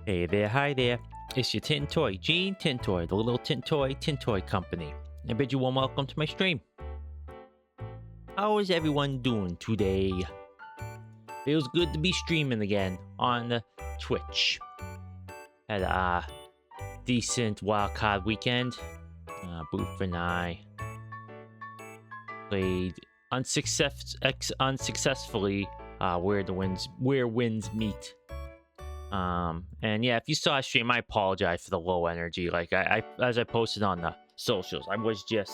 Hey there, hi there. It's your tin toy, Gene Tintoy, the little tin toy company. I bid you warm welcome to my stream. How is everyone doing today? Feels good to be streaming again on Twitch. Had a decent wildcard weekend. Booth and I played unsuccessfully where winds meet. And yeah, if you saw a stream, I apologize for the low energy. Like as I posted on the socials, I wasn't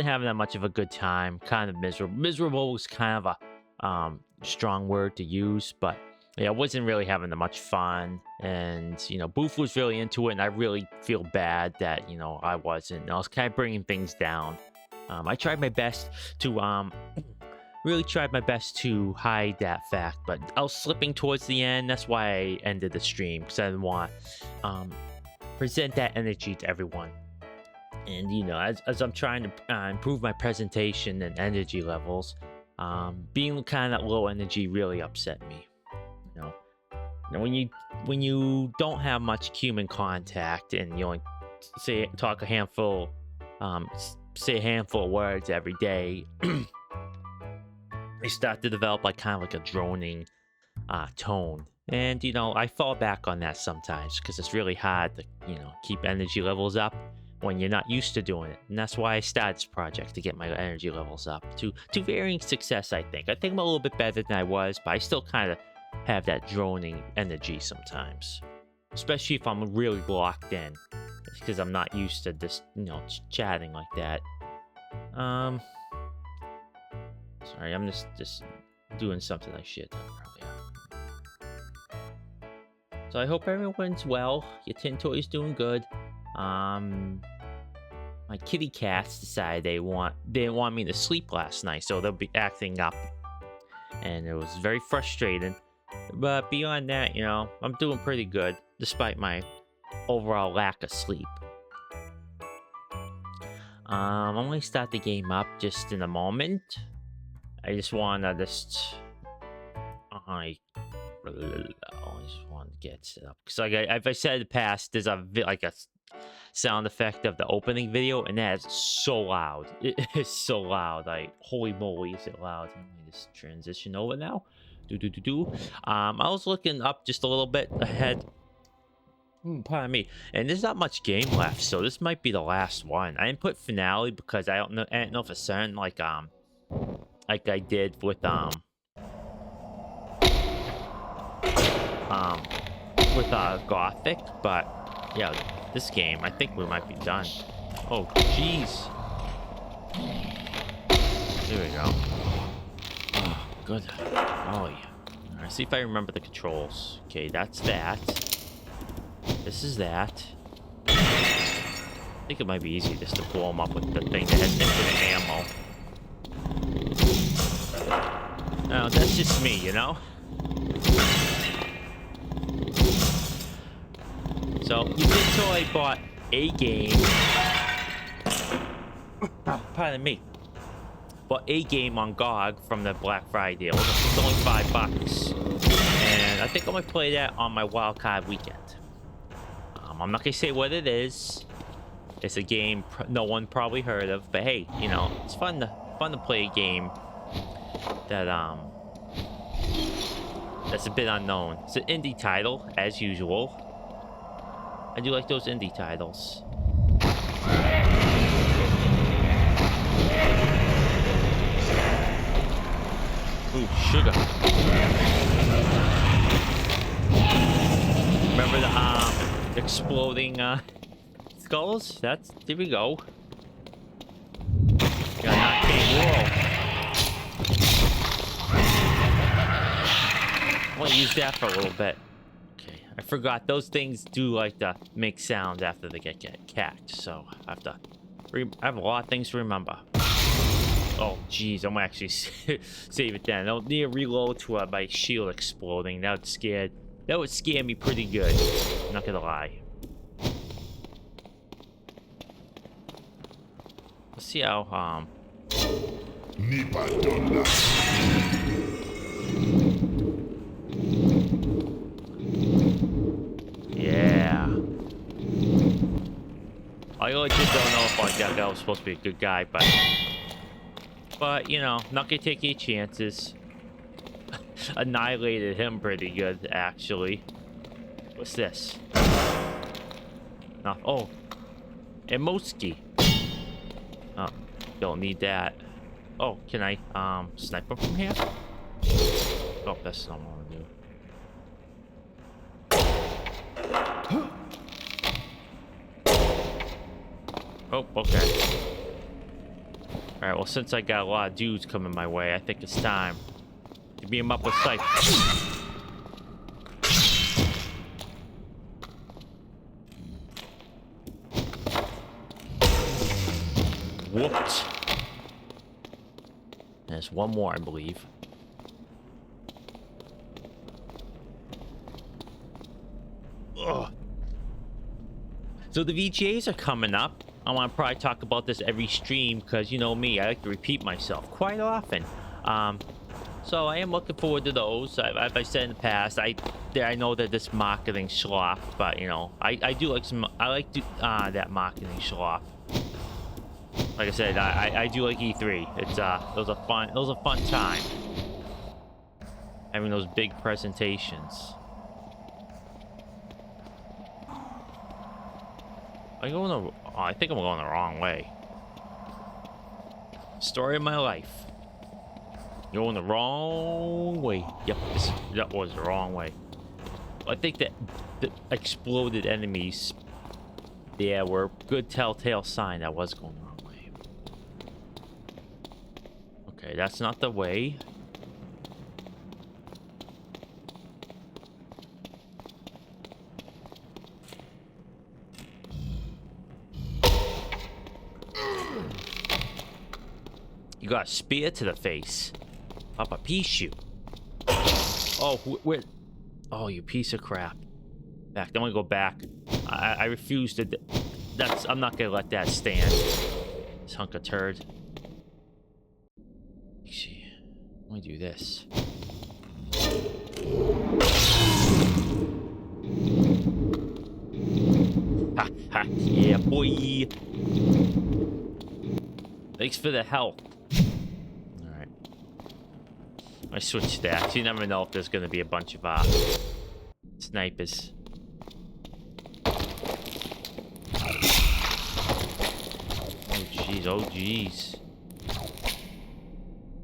having that much of a good time. Kind of miserable. Miserable was kind of a strong word to use, but yeah, I wasn't really having that much fun. And Booth was really into it, and I really feel bad that I wasn't. I was kind of bringing things down. I tried my best to really tried my best to hide that fact, but I was slipping towards the end. That's why I ended the stream, because I didn't want present that energy to everyone. And as I'm trying to improve my presentation and energy levels, being kind of low energy really upset me. When you don't have much human contact and you only say a handful of words every day. I start to develop kind of a droning tone, and I fall back on that sometimes because it's really hard to keep energy levels up when you're not used to doing it. And that's why I started this project, to get my energy levels up to varying success. I think I'm a little bit better than I was, but I still kind of have that droning energy sometimes, especially if I'm really locked in. It's because I'm not used to this chatting like that. Sorry, I'm just doing something I should have done earlier. So I hope everyone's well. Your tin toy's doing good. My kitty cats decided they didn't want me to sleep last night, so they'll be acting up, and it was very frustrating. But beyond that, I'm doing pretty good despite my overall lack of sleep. I'm gonna start the game up just in a moment. I just want to I just want to get set up, because as I said in the past, there's a sound effect of the opening video, and that is so loud. It is so loud. Like, holy moly, is it loud? Let me just transition over now. I was looking up just a little bit ahead. Pardon me. And there's not much game left, so this might be the last one. I didn't put finale because I don't know for certain, like I did with Gothic, but yeah, this game I think we might be done. Oh jeez. There we go. Oh, good. Oh yeah. Alright, see if I remember the controls. Okay, that's that. This is that. I think it might be easy just to blow them up with the thing that has infinite ammo. No, that's just me, So, Eugenetintoy bought a game. Oh, pardon me. Bought a game on GOG from the Black Friday deal. It's only $5. And I think I'm going to play that on my wildcard weekend. I'm not going to say what it is. It's a game no one probably heard of. But hey, it's fun to play a game that that's a bit unknown. It's an indie title, as usual. I do like those indie titles. Ooh, sugar. Remember the exploding skulls? There we go. Got an arcade world. I want to use that for a little bit. Okay, I forgot those things do like to make sounds after they get cacked, so I have a lot of things to remember. Oh jeez, I'm gonna actually save it then. I don't need to reload to my shield exploding. That would scare me pretty good. I'm not gonna lie. Let's see how I legit don't know if like that guy was supposed to be a good guy, but you know, not gonna take any chances. Annihilated him pretty good, actually. What's this? Oh, Emoski. Oh, don't need that. Oh, can I snipe him from here? Oh, that's not what I want to do. Oh, okay. Alright, well, since I got a lot of dudes coming my way, I think it's time to beat him up with sight. Whooped. There's one more, I believe. Ugh. So the VGAs are coming up. I want to probably talk about this every stream because you know me, I like to repeat myself quite often. So I am looking forward to those. As I said in the past, I know that this marketing sloth, but you know, I do like some. I like that marketing sloth. Like I said, I do like E3. It was a fun time having those big presentations. I think I'm going the wrong way. Story of my life. Going the wrong way. Yep, that was the wrong way. I think that the exploded enemies there were good telltale sign that was going the wrong way. Okay, that's not the way. You got a spear to the face. Papa piece you. Oh, where? Oh, you piece of crap. Back. I'm gonna go back. I refuse to. I'm not gonna let that stand. This hunk of turd. See, let me do this. Ha ha! Yeah, boy. Thanks for the help. Alright. I switched stacks. You never know if there's gonna be a bunch of snipers. Oh jeez, oh jeez.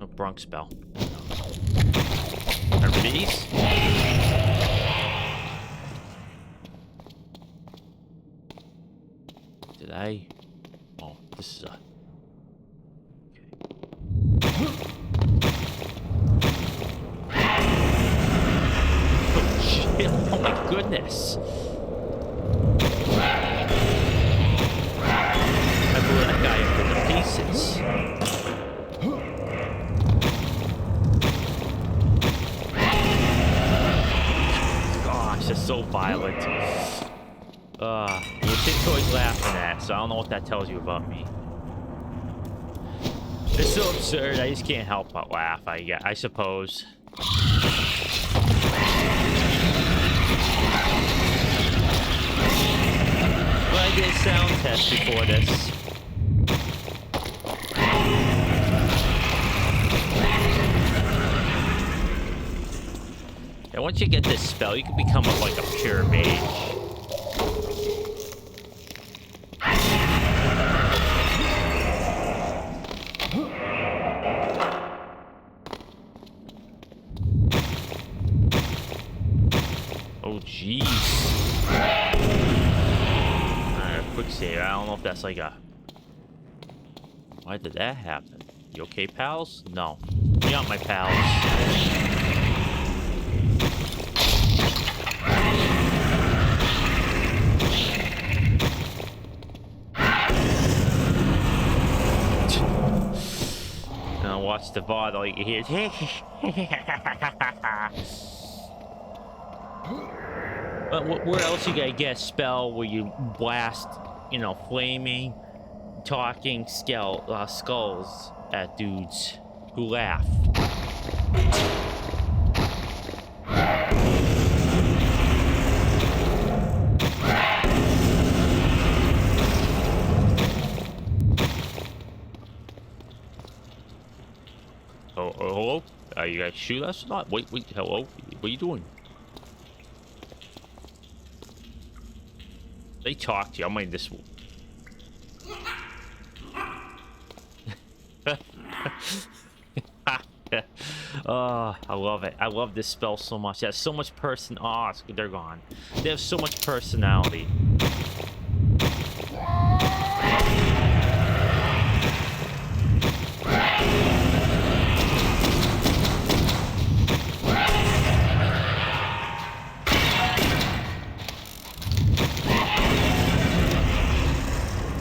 No Bronx spell. Remember these? Did I? Oh, this is a... Oh my goodness. I blew that guy up into pieces. Gosh, that's so violent. Eugenetintoy's laughing at, so I don't know what that tells you about me. It's so absurd, I just can't help but laugh, I suppose. Well, I did a sound test before this. And once you get this spell, you can become like a pure mage. Oh, jeez. Quick save. I don't know if that's like a... Why did that happen? You okay, pals? No. You're not my pals. Now watch the VOD, all you can hear is... Where else you gotta get a spell where you blast, you know, flaming, talking skulls at dudes who laugh? Are you guys shoot us or not? Wait, hello? What are you doing? They talk to you. I mean, this. Oh, I love it. I love this spell so much. It has so much Oh, they're gone. They have so much personality.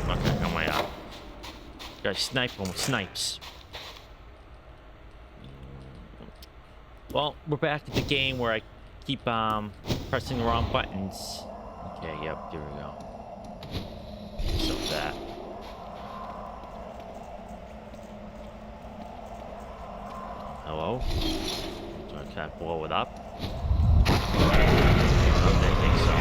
Okay, come way out. Gotta snipe them with snipes. Well, we're back at the game where I keep pressing the wrong buttons. Okay, yep, here we go. So that. Hello? So I can't blow it up? I don't think so.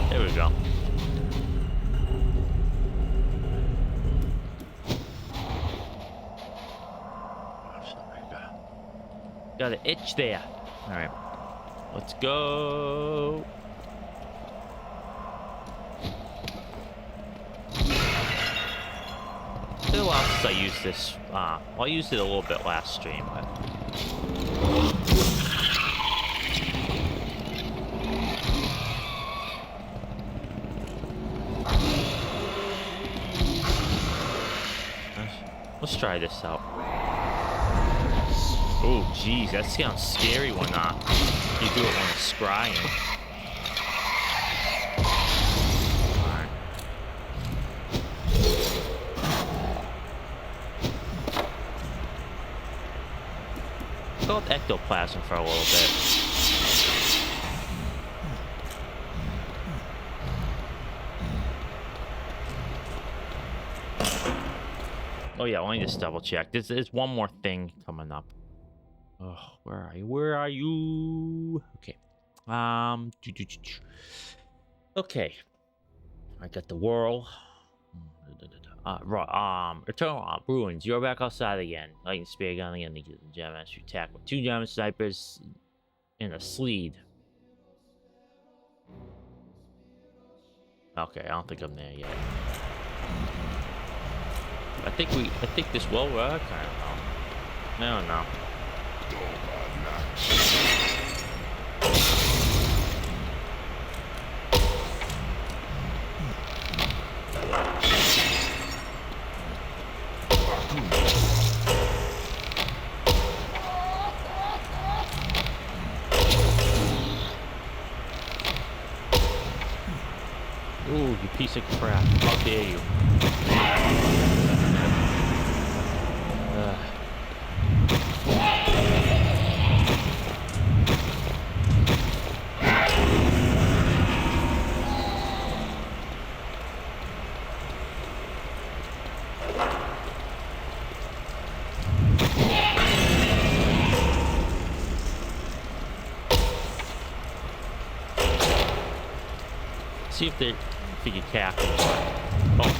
There we go. Got an itch there. All right, let's go. It's been a while since I used this. Well, I used it a little bit last stream, but. Let's try this out. Oh, geez, that sounds scary when you do it when it's scrying. Alright. Go with ectoplasm for a little bit. Oh yeah, let me just double check. There's one more thing coming up. Oh, where are you? Where are you? Okay. Okay. I got the whirl. Eternal ruins. You're back outside again. Lightning spear gun again. The gem master attack with 2 German snipers and a sleed. Okay, I don't think I'm there yet. I think this will work. I don't know. Ooh, you piece of crap. How dare you? See if you can cap it. Oh.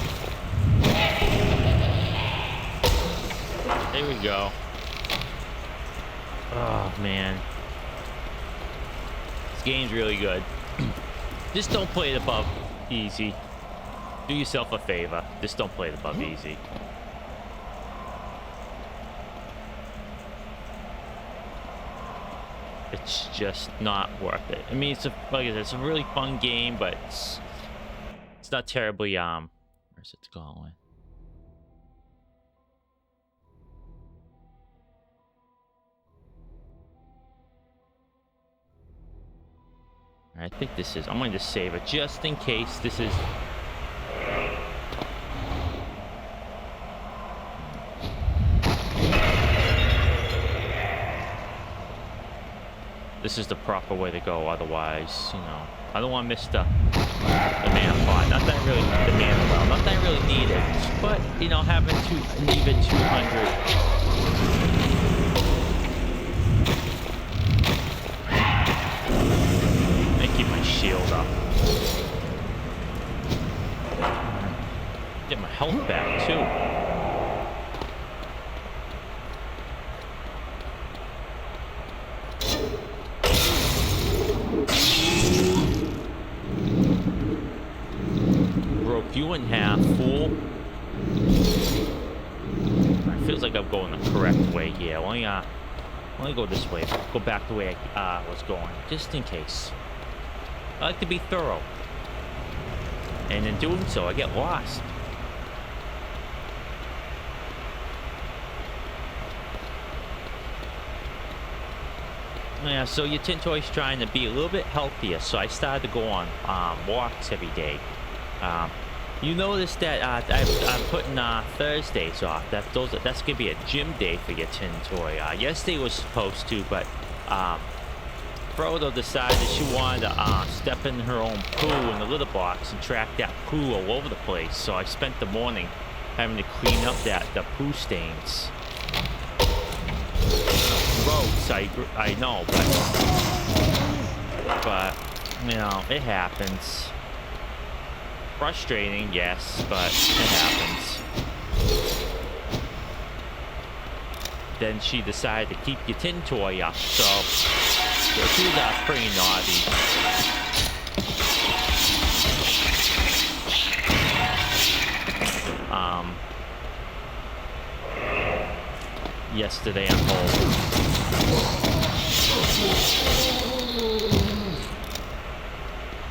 There we go. Oh, man. This game's really good. Just don't play it above easy. Do yourself a favor. Just don't play it above easy. It's just not worth it. I mean, like I said, it's a really fun game, but it's not terribly where's it going? I think this is. I'm going to save it just in case this is. This is the proper way to go. Otherwise, you know, I don't want to miss the mana pot. Not that I really need the mana well. Not that I really need it, but you know, having an even 200. Keep my shield up. you in half, fool. It feels like I'm going the correct way here. Let me go this way. Go back the way I was going, just in case. I like to be thorough. And in doing so, I get lost. Yeah, so eugenetintoy's trying to be a little bit healthier, so I started to go on walks every day. You notice that I'm putting Thursdays off. That's gonna be a gym day for eugenetintoy. Yesterday was supposed to, but Frodo decided she wanted to step in her own poo in the litter box and track that poo all over the place. So I spent the morning having to clean up the poo stains. Gross, I know, but you know, it happens. Frustrating, yes, but it happens. Then she decided to keep eugenetintoy up, so she was pretty naughty. Yesterday I'm home.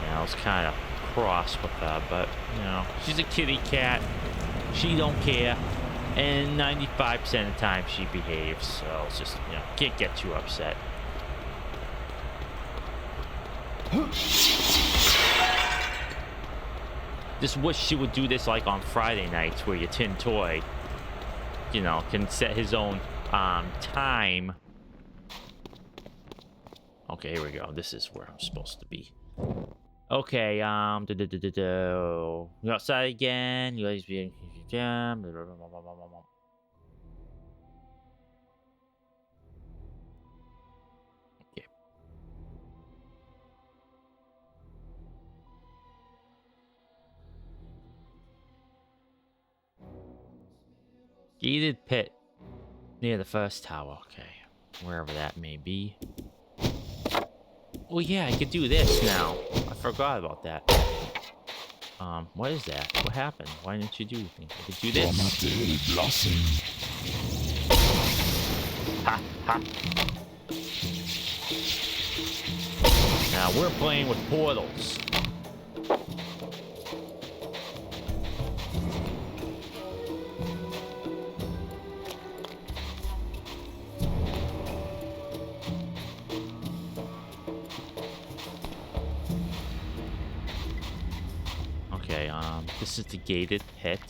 Yeah, I was kind of cross with her, but you know, she's a kitty cat. She don't care, and 95% of the time she behaves. So it's just, you know, can't get too upset. Just wish she would do this like on Friday nights, where eugenetintoy, you know, can set his own time. Okay, here we go. This is where I'm supposed to be. Okay, you outside again. You guys be jam. Okay. Gated pit near the first tower. Okay, wherever that may be. Oh yeah, I could do this now. I forgot about that. What is that? What happened? Why didn't you do anything? I could do this. Ha ha. Now we're playing with portals. Okay, this is the gated pit.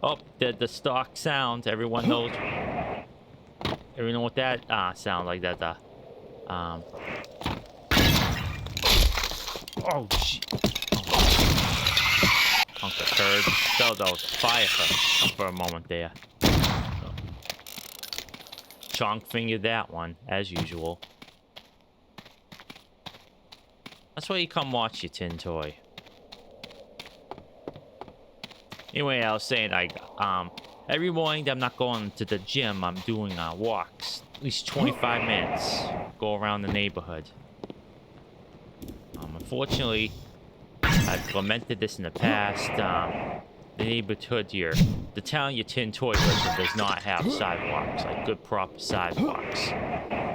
Oh, the stock sound. Everyone knows. Everyone know what that sound like? That oh shit! Punk the turd. That was a fire for a moment there. Chonk fingered that one as usual. That's why you come watch eugenetintoy. Anyway, I was saying, every morning that I'm not going to the gym, I'm doing walks, at least 25 minutes, go around the neighborhood. Unfortunately, I've lamented this in the past. The neighborhood here, the town eugenetintoy lives in, does not have sidewalks, like good proper sidewalks.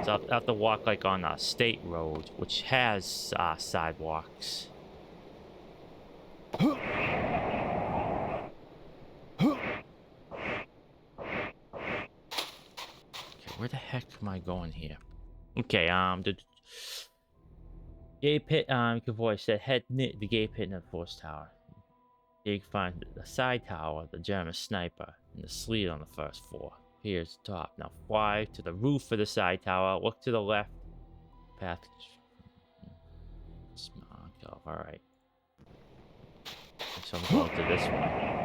So I have to walk like on a state road, which has sidewalks. Where the heck am I going here? Okay, the gate pit, good voice said head near the gate pit in the first tower. You can find the side tower, the German sniper, and the sleeve on the first floor. Here's the top. Now fly to the roof of the side tower, look to the left. Path. Alright. So I'm going to this one.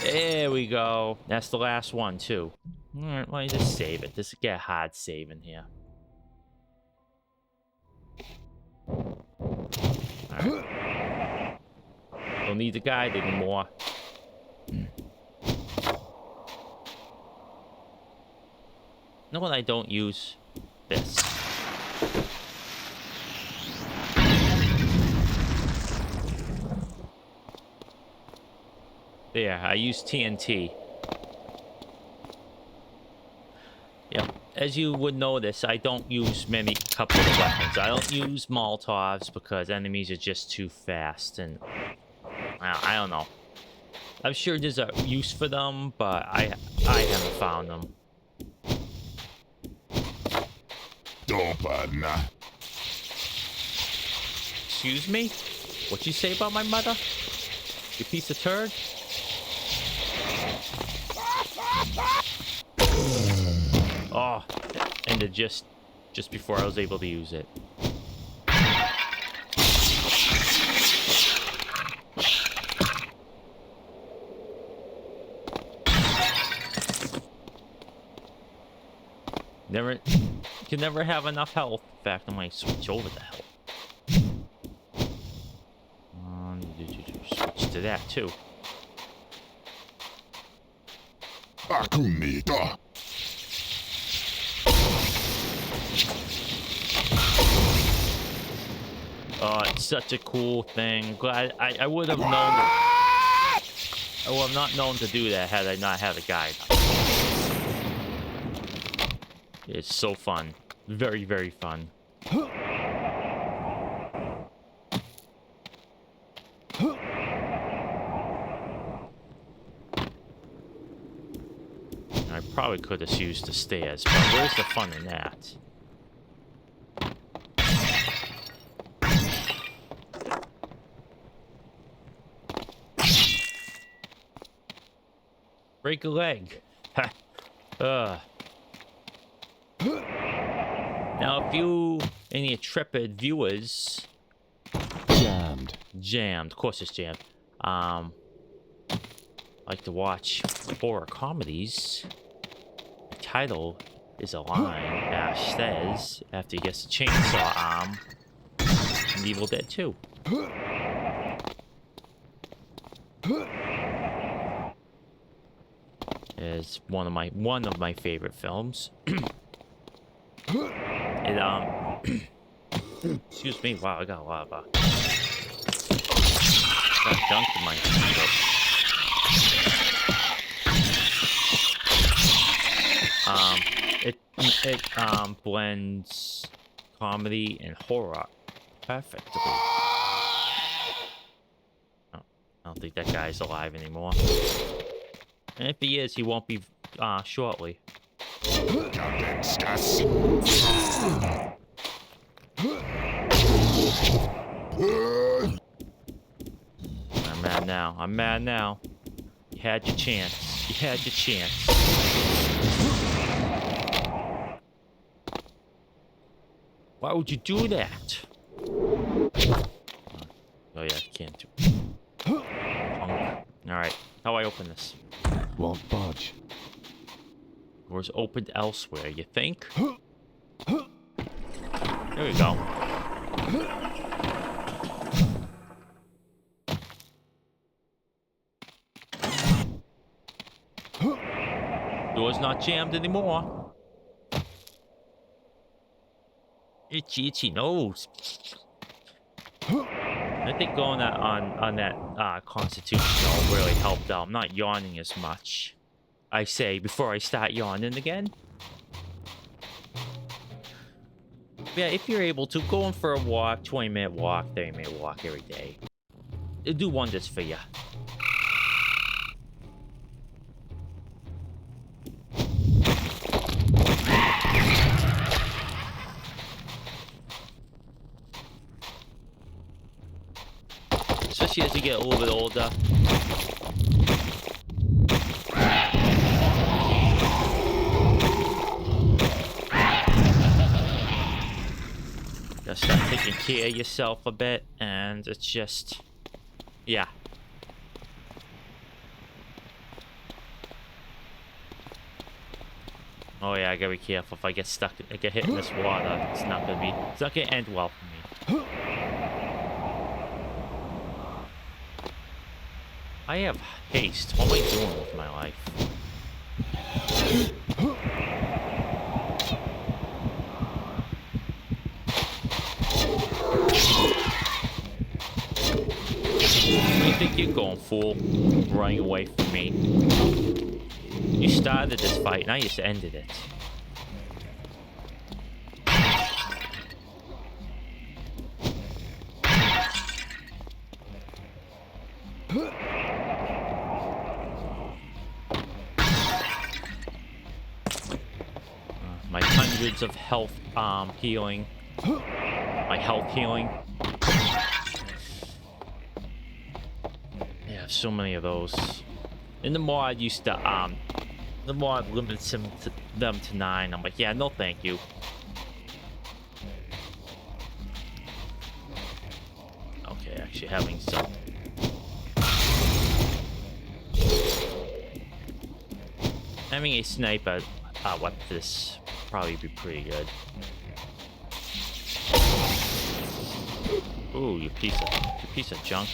There we go. That's the last one, too. Alright, let me just save it. This get hard saving here. Alright. Don't need the guide anymore. You know what I don't use? This. There, I use TNT. Yep. As you would notice, I don't use many couple of weapons. I don't use Molotovs because enemies are just too fast, and I don't know. I'm sure there's a use for them, but I haven't found them. Excuse me? What you say about my mother? You piece of turd? Oh, ended just before I was able to use it. You can never have enough health. In fact, I might switch over to health. Switch to that too. Oh, it's such a cool thing. Glad I would have known. I would have not known to do that had I not had a guide. It's so fun. Very, very fun. I probably could have used the stairs, but where's the fun in that? Break a leg. Now, if you, any intrepid viewers... Jammed. Of course it's jammed. Like to watch horror comedies. The title is a line Ash says after he gets the chainsaw arm in Evil Dead 2. Is one of my favorite films. Excuse me. Wow, I got a lot of got junk in my throat. It blends comedy and horror perfectly. Oh, I don't think that guy's alive anymore. And if he is, he won't be shortly. I'm mad now. I'm mad now. You had your chance. You had your chance. Why would you do that? Oh yeah, can't do it. Alright, how do I open this? Won't budge. Doors opened elsewhere, you think? There we go. Door's not jammed anymore. Itchy, itchy nose. I think going on that constitutional really helped out. I'm not yawning as much. I say before I start yawning again. Yeah, if you're able to, go in for a walk, 20-minute walk, 30-minute walk every day. It'll do wonders for you. Especially as you get a little bit older. Gotta start taking care of yourself a bit, and it's just, yeah. Oh yeah, I gotta be careful. If I get stuck, I get hit in this water, it's not gonna end well for me. I have haste. What am I doing with my life? Where do you think you're going, fool? Running away from me. You started this fight, now you just ended it. My hundreds of health healing. My health healing. Yeah, so many of those. In the mod used to the mod limits them to 9. I'm like, yeah, no thank you. Okay, actually having some. Having a sniper weapon for this probably be pretty good. Ooh, you piece of junk.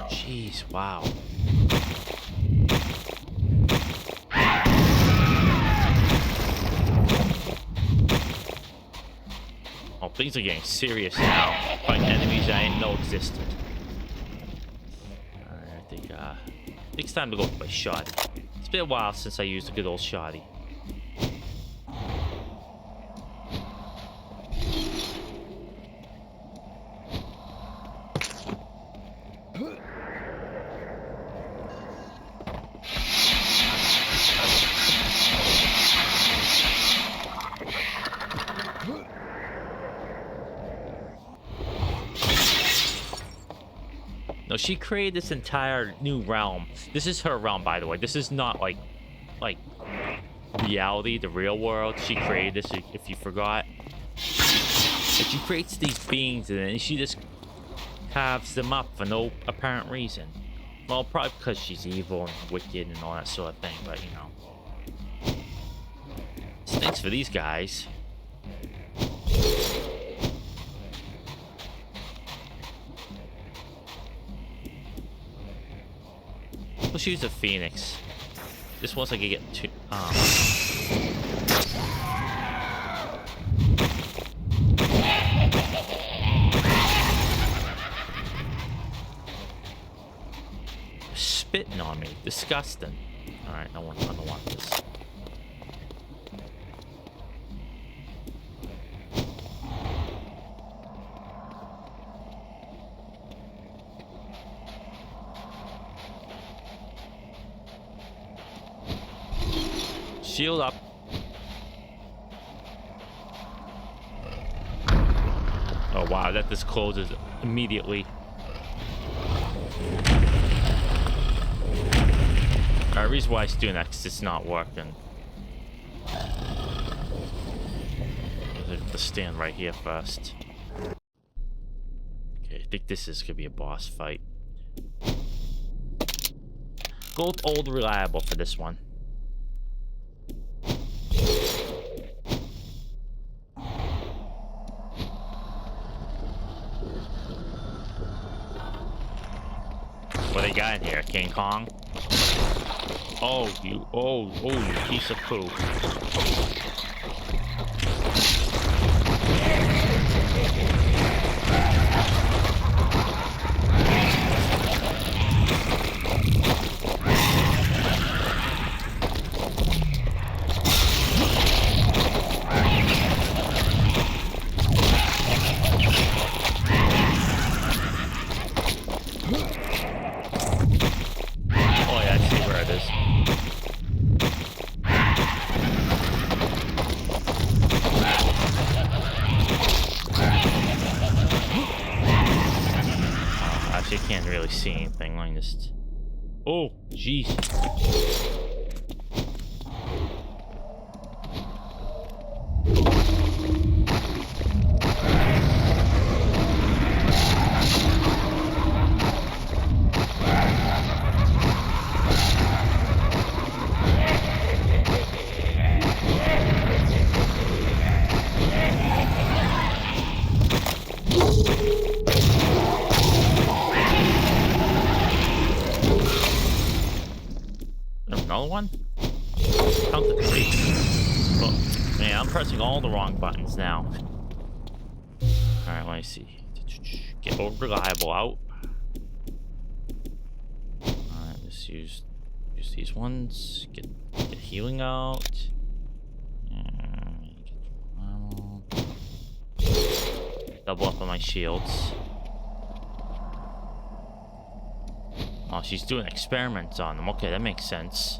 Jeez, wow. Oh, things are getting serious now. Fighting enemies I didn't know existed. Alright, I think it's time to go for my shot. It's been a while since I used a good old shotty. No, she created this entire new realm. This is her realm, by the way. This is not like reality, the real world. She created this, if you forgot. And she creates these beings and she just carves them up for no apparent reason. Well, probably because she's evil and wicked and all that sort of thing, but you know. Thanks for these guys. Let's use a phoenix. This once I can get to spitting on me. Disgusting. Alright, I don't want this. Shield up. Oh wow, that just closes immediately. The reason why it's doing that is it's not working. I have to stand right here first. Okay, I think this is gonna be a boss fight. Go with old reliable for this one. What they got in here? King Kong? Oh, you piece of poo. See anything like this. Oh, jeez. final one? Count to 3. Oh, man, I'm pressing all the wrong buttons now. Alright, let me see. Get reliable out. Alright, let's use these ones. Get healing out. Double up on my shields. Oh, she's doing experiments on them. Okay, that makes sense.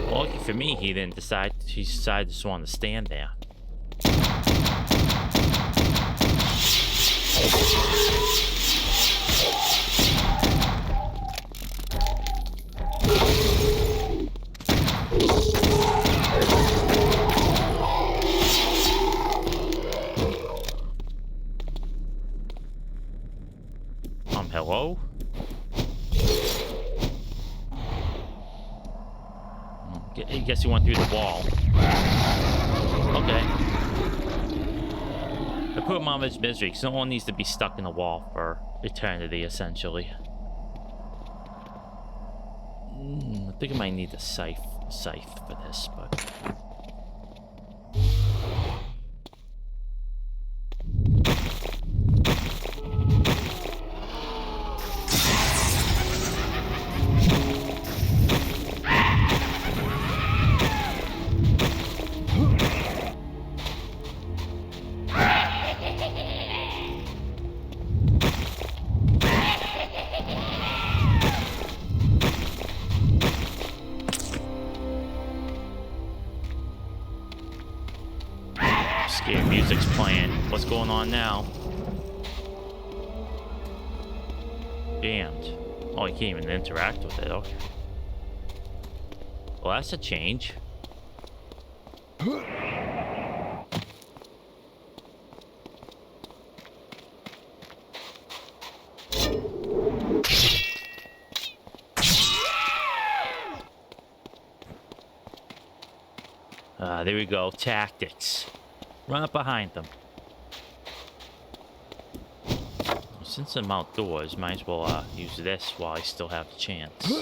Well, lucky for me, he didn't decide. He decided to just want to stand there. Hello? I guess he went through the wall. Okay. I put him out of his misery, because no one needs to be stuck in a wall for eternity, essentially. I think I might need a scythe for this, but... Scary music's playing. What's going on now? Damned. Oh, you can't even interact with it. Okay. Well, that's a change. There we go. Tactics. Run up behind them. Since I'm outdoors, might as well use this while I still have the chance.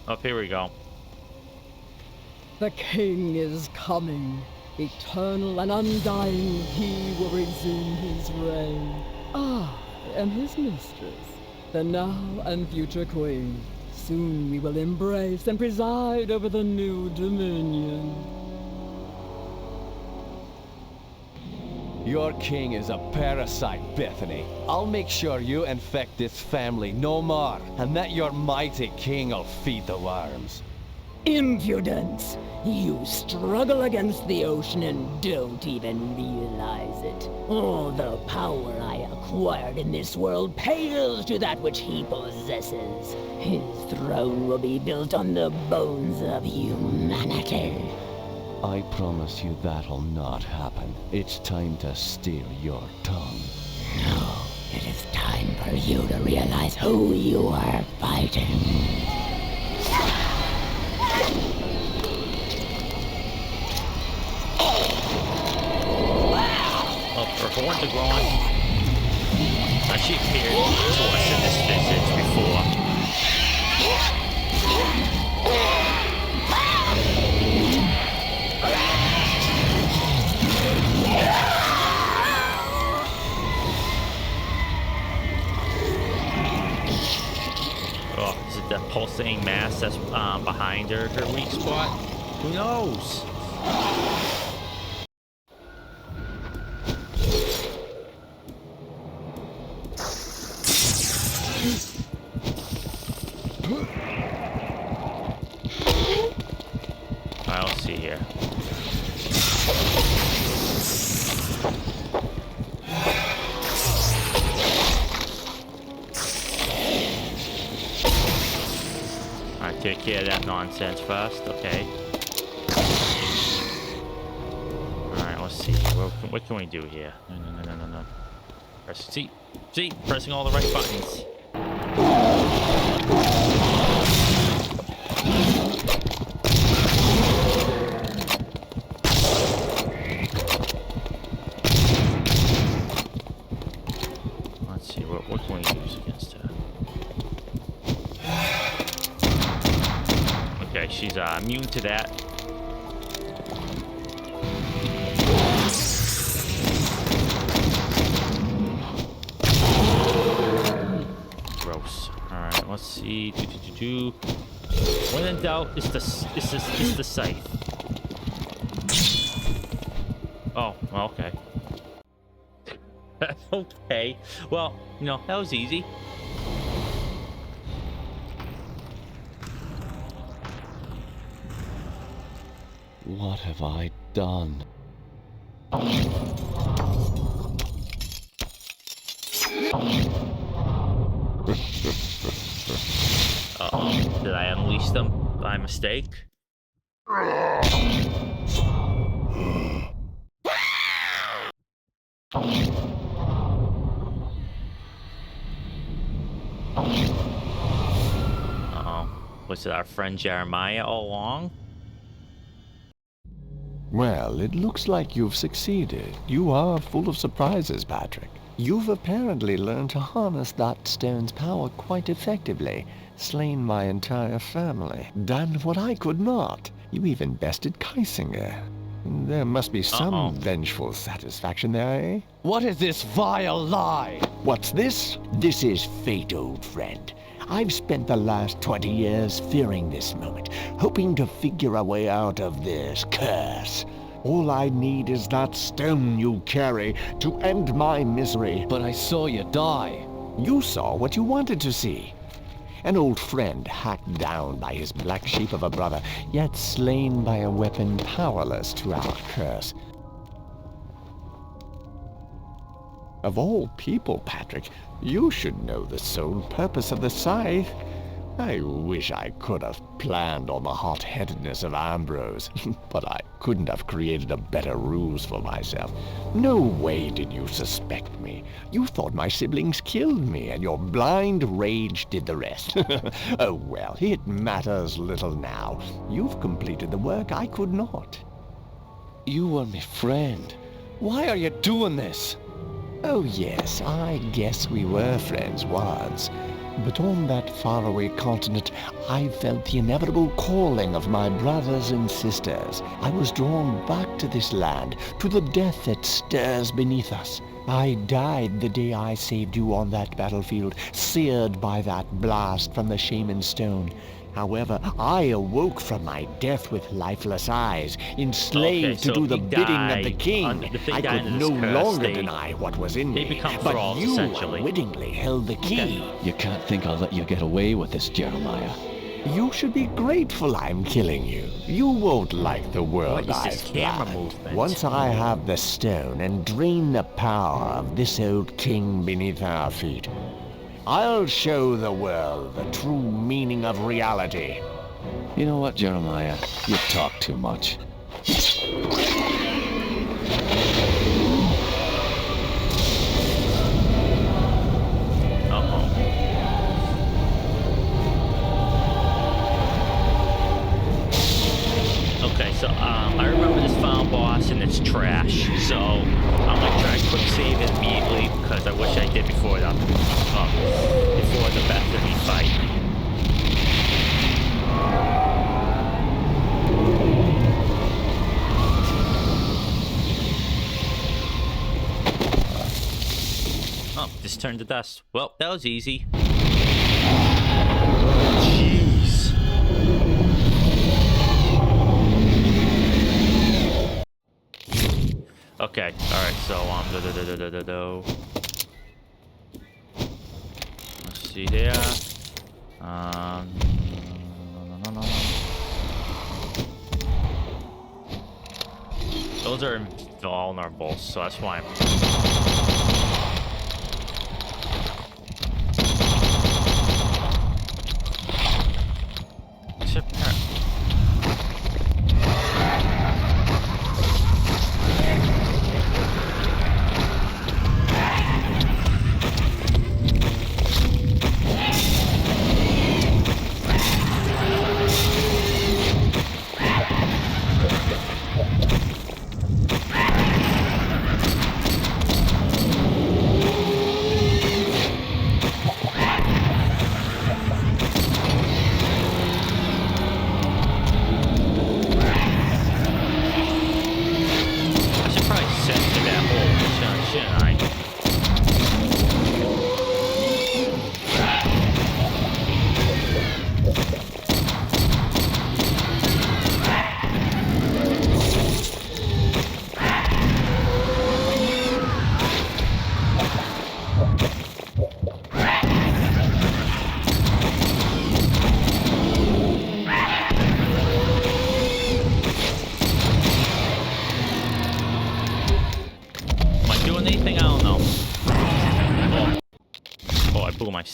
Up here we go. The king is coming. Eternal and undying, he will resume his reign. I am his mistress, the now and future queen. Soon we will embrace and preside over the new dominion. Your king is a parasite, Bethany. I'll make sure you infect this family no more, and that your mighty king will feed the worms. Impudence! You struggle against the ocean and don't even realize it. All the power I acquired in this world pales to that which he possesses. His throne will be built on the bones of humanity. I promise you that'll not happen. It's time to steal your tongue. No, it is time for you to realize who you are fighting. Well, her horns are growing. She appeared to us in this visit before. Oh, is it that pulsating mass that's behind her weak spot? Who knows? Alright, let's see here. Alright, take care of that nonsense first, okay. Alright, let's see. What can we do here? No. See, pressing all the right buttons. Let's see, what can we use against her? Okay, she's immune to that. Gross. All right, let's see. When in doubt, it's the scythe. Oh, well, okay. Okay. Well, you know, that was easy. What have I done? Uh-oh. Did I unleash them by mistake? Uh-oh. Was it our friend Jeremiah all along? Well, it looks like you've succeeded. You are full of surprises, Patrick. You've apparently learned to harness that stone's power quite effectively, slain my entire family, done what I could not. You even bested Kaisinger. There must be some vengeful satisfaction there, eh? What is this vile lie? What's this? This is fate, old friend. I've spent the last 20 years fearing this moment, hoping to figure a way out of this curse. All I need is that stone you carry to end my misery. But I saw you die. You saw what you wanted to see. An old friend hacked down by his black sheep of a brother, yet slain by a weapon powerless to our curse. Of all people, Patrick, you should know the sole purpose of the scythe. I wish I could have planned on the hot-headedness of Ambrose, but I couldn't have created a better ruse for myself. No way did you suspect me. You thought my siblings killed me, and your blind rage did the rest. Oh well, it matters little now. You've completed the work I could not. You were my friend. Why are you doing this? Oh yes, I guess we were friends once. But on that faraway continent, I felt the inevitable calling of my brothers and sisters. I was drawn back to this land, to the death that stirs beneath us. I died the day I saved you on that battlefield, seared by that blast from the shaman stone. However, I awoke from my death with lifeless eyes, enslaved to do the bidding of the king. I could no longer deny what was in me, but you unwittingly held the key. You can't think I'll let you get away with this, Jeremiah. You should be grateful I'm killing you. You won't like the world I've planned. Once I have the stone and drain the power of this old king beneath our feet, I'll show the world the true meaning of reality. You know what, Jeremiah? You talk too much. Okay, so I remember this final boss and it's trash. So I'm gonna try to quick save it immediately because I wish I did before the Bethany fight. Oh, just turned to dust. Well, that was easy. Jeez. Okay, alright, so, let's see here. No. Those are invulnerable, so that's why I'm...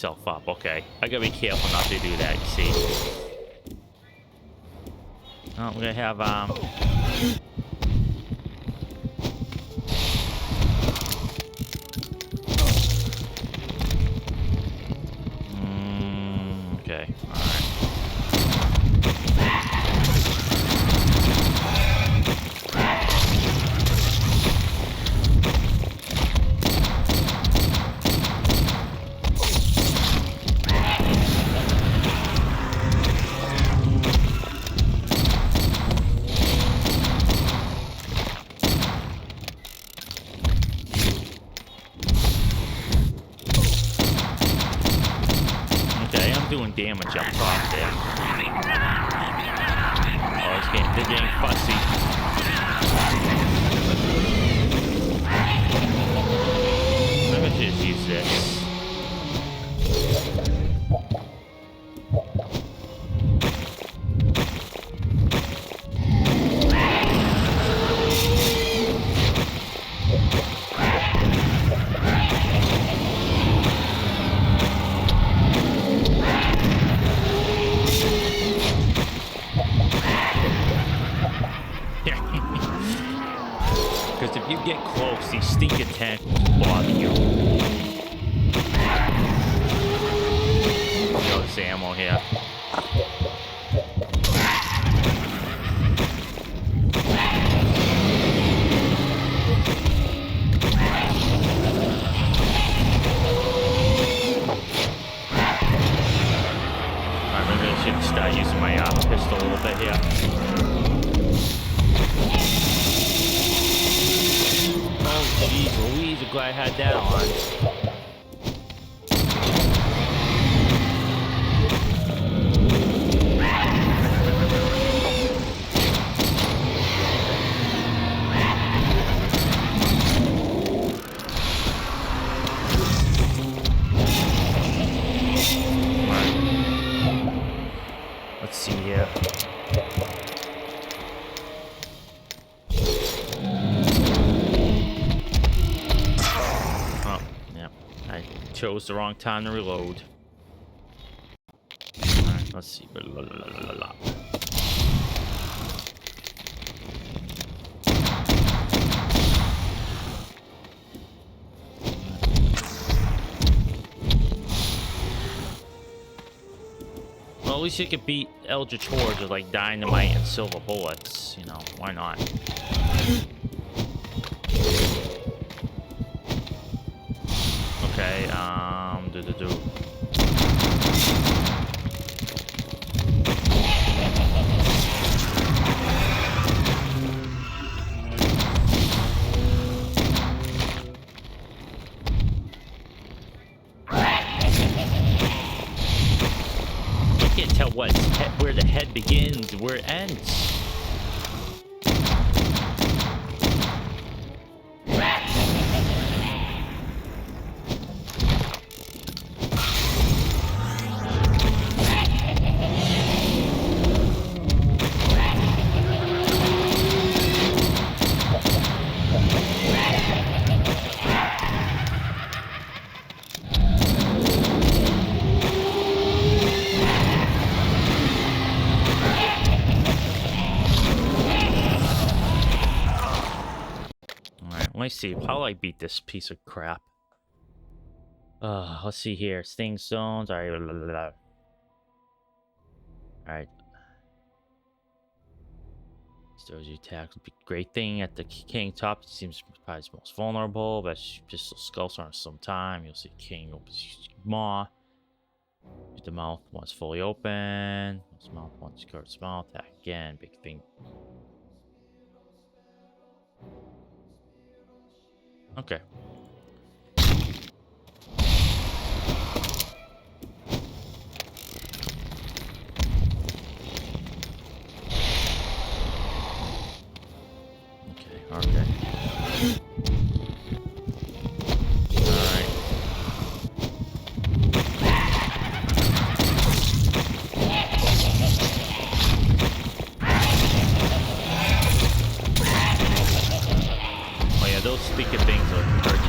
myself up. Okay, I gotta be careful not to do that. You see? Oh, we're gonna have okay. All right. Doing damage up top there. Oh, they're getting fussy. I'm gonna just use this. Because if you get close, these stinking tentacles bother you. There's ammo here. Alright, maybe I should start using my pistol a little bit here. Oh, jeez Louise, I'm glad I had that on. Let's see here. Chose the wrong time to reload. Alright, let's see. Well, at least you could beat Eldritch Hordes with like dynamite and silver bullets. You know, why not? Okay, do. I can't tell where the head begins, where it ends. Let's see, how do I beat this piece of crap? Let's see here. Sting stones. Alright. Alright. Stirs your attack. Great thing at the king top. It seems probably the most vulnerable, but pistol skulls on some time. You'll see king opens his maw. Use the mouth once fully open. Close mouth once covered mouth. Attack again. Big thing. Okay. Okay. Alright. Oh yeah, those stinking things will hurt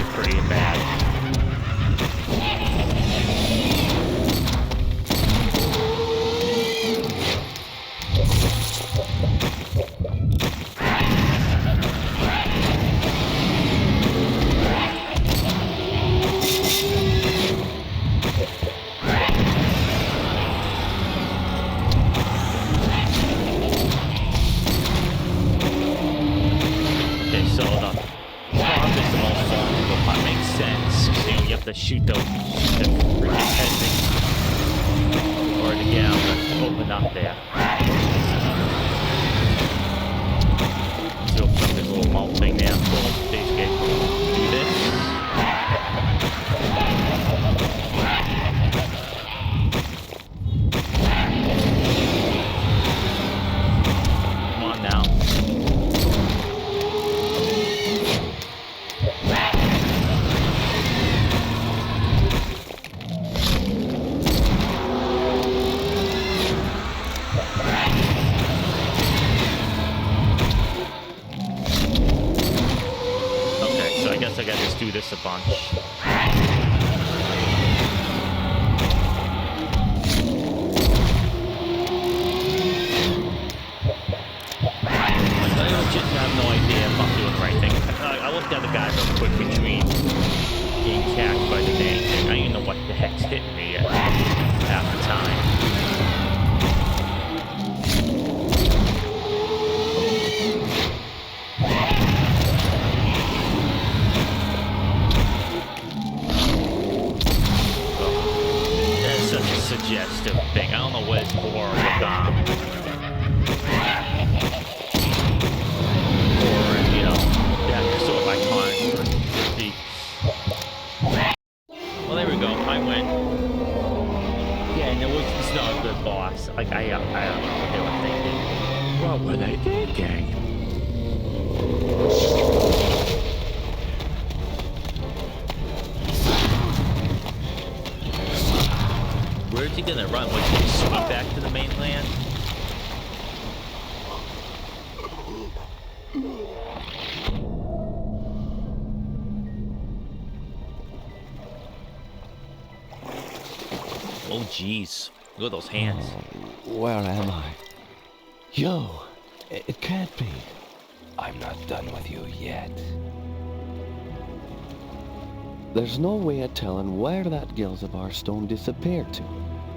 stop there. So up this little mount thing there. Boom. Basically, do this. Come on now. I guess I gotta just do this a bunch. I legit have no idea if I'm doing the right thing. I looked at the guy real quick between getting cacked by the dang thing. I don't even know what the heck's hitting me at half the time. Suggestive thing. I don't know what it's for or, you know, that sort of iconic. Well, there we go. I win. Yeah, and it's not a good boss. Like, I don't know what they were thinking. What were they thinking? Where's he gonna run? Would he swim back to the mainland? Oh jeez, look at those hands. Where am I? Yo, it can't be. I'm not done with you yet. There's no way of telling where that Gilzabar stone disappeared to.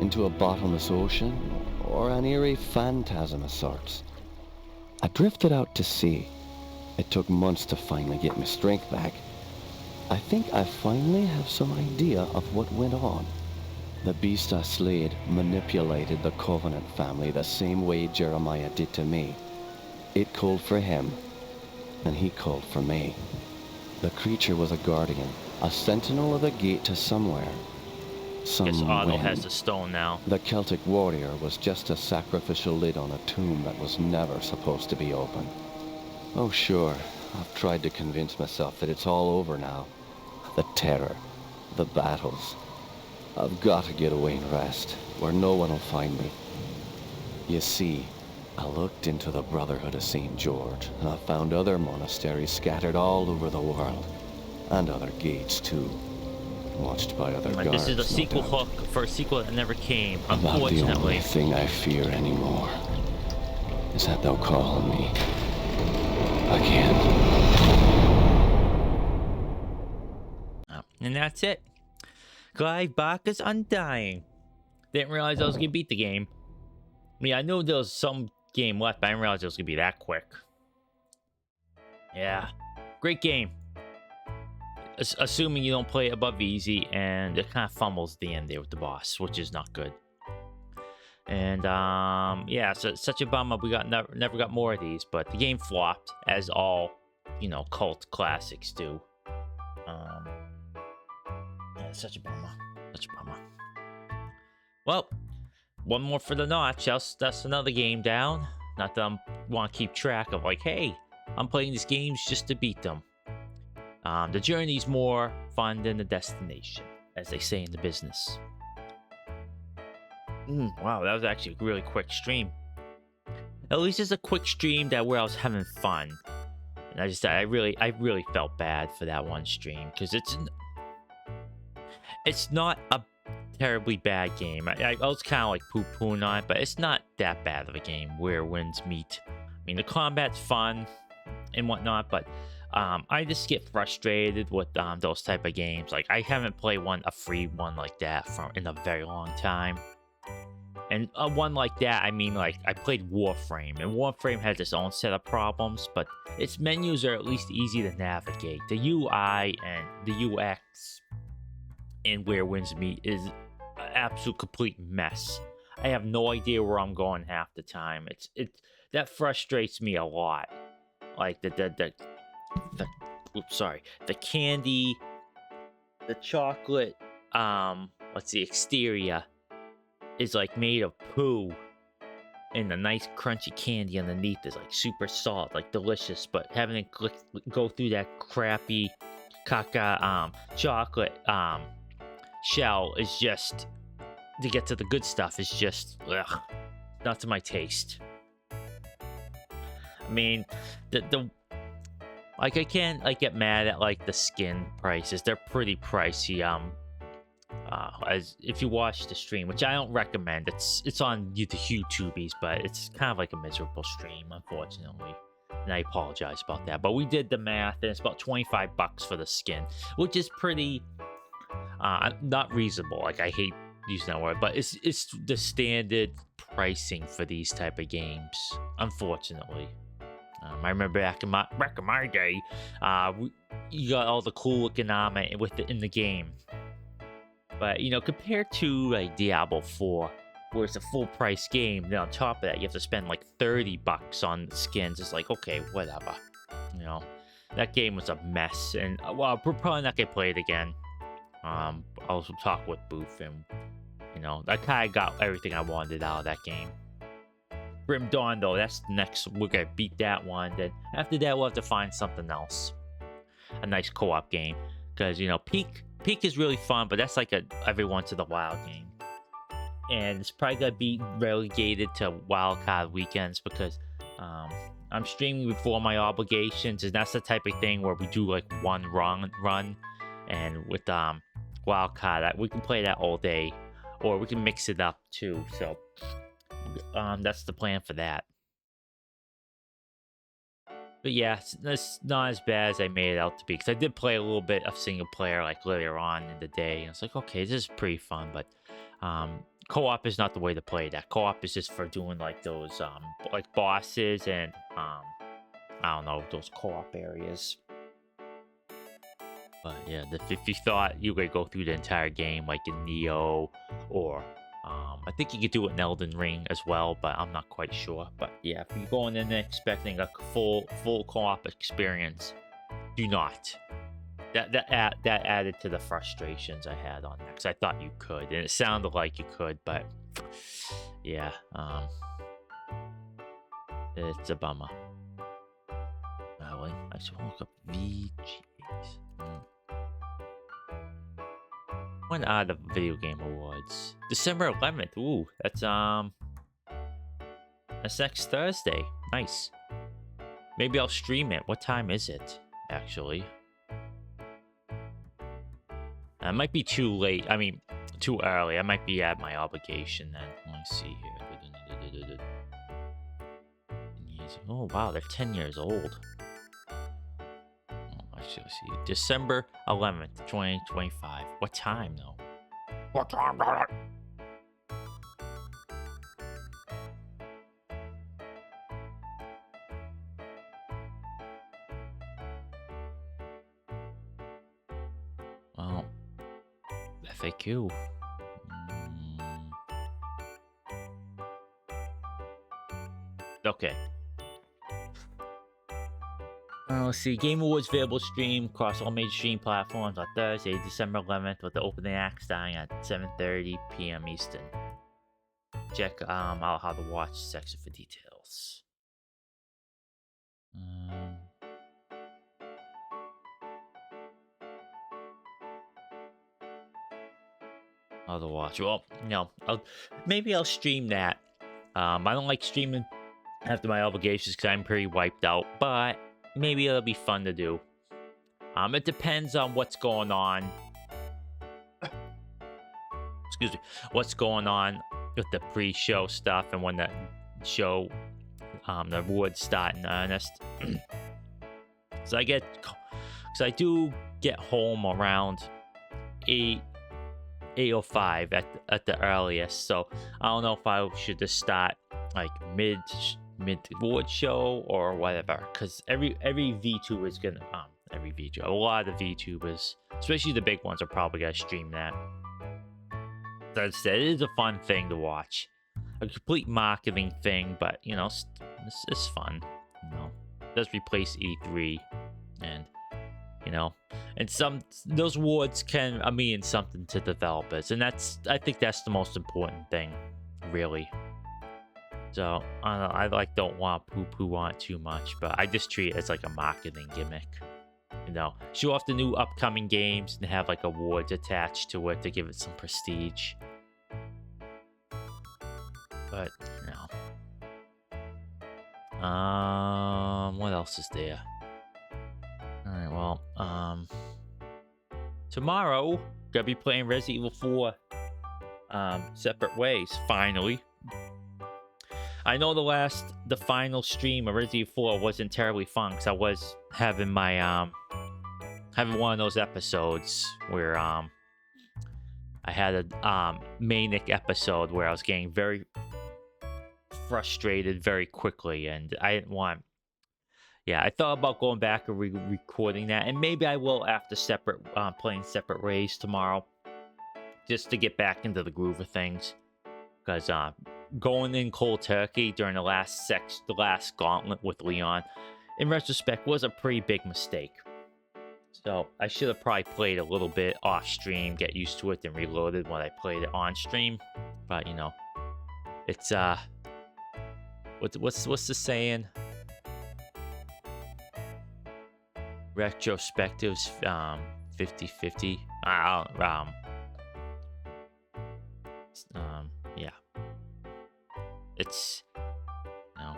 Into a bottomless ocean, or an eerie phantasm of sorts. I drifted out to sea. It took months to finally get my strength back. I think I finally have some idea of what went on. The beast I slayed manipulated the Covenant family the same way Jeremiah did to me. It called for him, and he called for me. The creature was a guardian, a sentinel of the gate to somewhere. Guess Otto has the stone now. The Celtic warrior was just a sacrificial lid on a tomb that was never supposed to be open. Oh sure, I've tried to convince myself that it's all over now. The terror, the battles. I've got to get away and rest, where no one will find me. You see, I looked into the Brotherhood of St. George, and I found other monasteries scattered all over the world. And other gates too. Watched by other guards. This is a sequel hook for a sequel that never came, unfortunately. About the only thing I fear anymore is that they'll call on me again. And that's it. Clive Barker's Undying. Didn't realize I was gonna beat the game. I mean, I knew there was some game left, but I didn't realize it was gonna be that quick. Yeah, great game. Assuming you don't play it above easy, and it kind of fumbles at the end there with the boss, which is not good. And yeah, so it's such a bummer we never got more of these, but the game flopped, as all, you know, cult classics do. Yeah, such a bummer. Such a bummer. Well, one more for the notch. That's another game down. Not that I want to keep track of, like, hey, I'm playing these games just to beat them. The journey's more fun than the destination, as they say in the business. Wow, that was actually a really quick stream. At least it's a quick stream where I was having fun. And I really felt bad for that one stream, because it's not a terribly bad game. I was kind of like poo-pooing on it, but it's not that bad of a game where winds meet. I mean, the combat's fun and whatnot, but I just get frustrated with those type of games. Like, I haven't played a free one like that in a very long time. And one like that, I mean, like, I played Warframe, and Warframe has its own set of problems, but its menus are at least easy to navigate. The UI and the UX in Where Winds Meet is an absolute complete mess. I have no idea where I'm going half the time. It's that frustrates me a lot. Like the oops, sorry, the candy, the chocolate, let's see, exterior is like made of poo, and the nice crunchy candy underneath is like super salt, like delicious. But having it go through that crappy caca chocolate shell is just, to get to the good stuff is just ugh, not to my taste. I mean, the like, I can't like get mad at like the skin prices. They're pretty pricey. As if you watch the stream, which I don't recommend, it's on the YouTubies, but it's kind of like a miserable stream, unfortunately. And I apologize about that. But we did the math, and it's about $25 for the skin, which is pretty not reasonable. Like, I hate using that word, but it's the standard pricing for these type of games, unfortunately. I remember back in my day, you got all the cool looking armor in the game. But, you know, compared to like Diablo 4, where it's a full price game, then on top of that, you have to spend like $30 on the skins. It's like, okay, whatever. You know, that game was a mess. And, well, we're probably not going to play it again. I'll talk with Booth, and, you know, I kind of got everything I wanted out of that game. Grim Dawn, though, that's the next. We're going to beat that one. Then after that, we'll have to find something else. A nice co-op game. Because, you know, Peak is really fun, but that's like a every once in a while game. And it's probably going to be relegated to wildcard weekends, because I'm streaming before my obligations, and that's the type of thing where we do like one run. And with wildcard, we can play that all day, or we can mix it up too. So that's the plan for that. But yeah, it's not as bad as I made it out to be, because I did play a little bit of single player like later on in the day, and it's like, okay, this is pretty fun, but co-op is not the way to play that. Co-op is just for doing like those like bosses and I don't know, those co-op areas. But yeah, if you thought you could go through the entire game like in Neo, or I think you could do it in Elden Ring as well, but I'm not quite sure. But yeah, if you're going in expecting a full co-op experience, do not. That added to the frustrations I had on that, because I thought you could, and it sounded like you could, but yeah, it's a bummer. I should look up VGAs. When are the video game awards? December 11th. Ooh, that's next Thursday. Nice. Maybe I'll stream it. What time is it, actually? It might be too late. I mean, too early. I might be at my obligation then. Let me see here. Oh, wow. They're 10 years old. See, December 11th, 2025. What time, though? What time? Well, FAQ. Okay. Let's see. Game Awards available stream across all major stream platforms on Thursday, December 11th, with the opening act starting at 7:30 p.m. Eastern. Check out how to watch section for details. How to watch? Well, you know, maybe I'll stream that. I don't like streaming after my obligations because I'm pretty wiped out, but maybe it'll be fun to do. It depends on what's going on. Excuse me. What's going on with the pre-show stuff, and when the show, the awards start in earnest. So I do get home around 8:05 at the earliest. So I don't know if I should just start like mid award show or whatever, because every VTuber is gonna a lot of VTubers, especially the big ones, are probably gonna stream that. That said, it is a fun thing to watch. a complete marketing thing, but you know, it's fun. You know, it does replace E3, and you know, and those awards can mean something to developers, and I think that's the most important thing, really. So I like don't want poo on it too much, but I just treat it as like a marketing gimmick. You know, show off the new upcoming games and have like awards attached to it to give it some prestige. But you know, what else is there? All right, well, tomorrow gonna be playing Resident Evil 4, separate ways. Finally, I know the final stream of Resident Evil 4 wasn't terribly fun because I was having my having one of those episodes where I had a manic episode where I was getting very frustrated very quickly, and I didn't want. Yeah, I thought about going back and recording that, and maybe I will after playing separate ways tomorrow, just to get back into the groove of things. Because going in cold turkey during the last gauntlet with Leon, in retrospect, was a pretty big mistake. So I should have probably played a little bit off stream, get used to it, then reloaded when I played it on stream. But you know, it's what's the saying? Retrospectives 50-50. Yeah. It's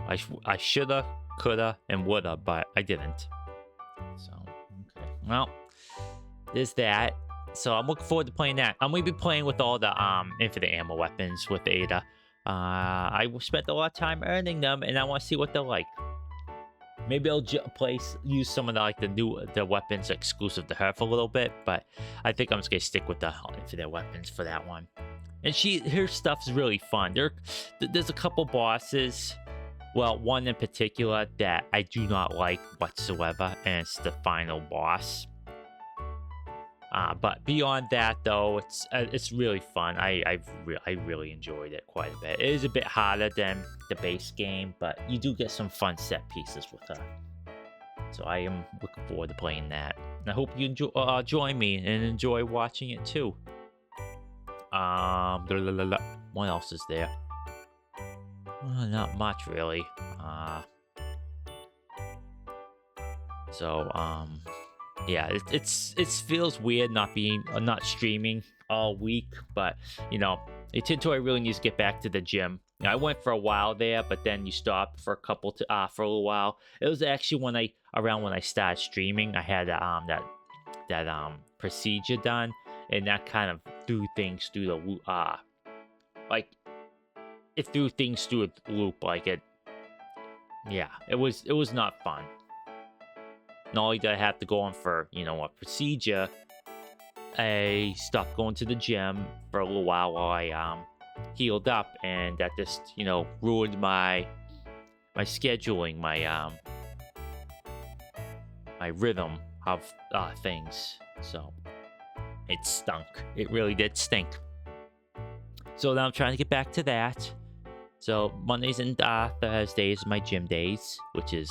I shoulda, coulda, and woulda, but I didn't. So okay. Well, there's that. So I'm looking forward to playing that. I'm gonna be playing with all the infinite ammo weapons with Ada. I spent a lot of time earning them, and I want to see what they're like. Maybe I'll use some of the weapons exclusive to her for a little bit, but I think I'm just gonna stick with the infinite weapons for that one. And her stuff's really fun. There's a couple bosses, well, one in particular that I do not like whatsoever, and it's the final boss. But beyond that, though, it's really fun. I really enjoyed it quite a bit. It is a bit harder than the base game, but you do get some fun set pieces with her. So I am looking forward to playing that. And I hope you join me and enjoy watching it too. What else is there? Not much really. Yeah, it feels weird not streaming all week, but you know, itstintime really needs to get back to the gym. Now, I went for a while there, but then you stopped for a little while. It was actually when I started streaming, I had that procedure done, and that kind of threw things through the loop. It threw things through a loop. Yeah, it was not fun. Not only did I have to go on for, you know, a procedure, I stopped going to the gym for a little while I healed up, and that just, you know, ruined my scheduling, my rhythm of things. So it stunk. It really did stink. So now I'm trying to get back to that. So Mondays and Thursdays are my gym days, which is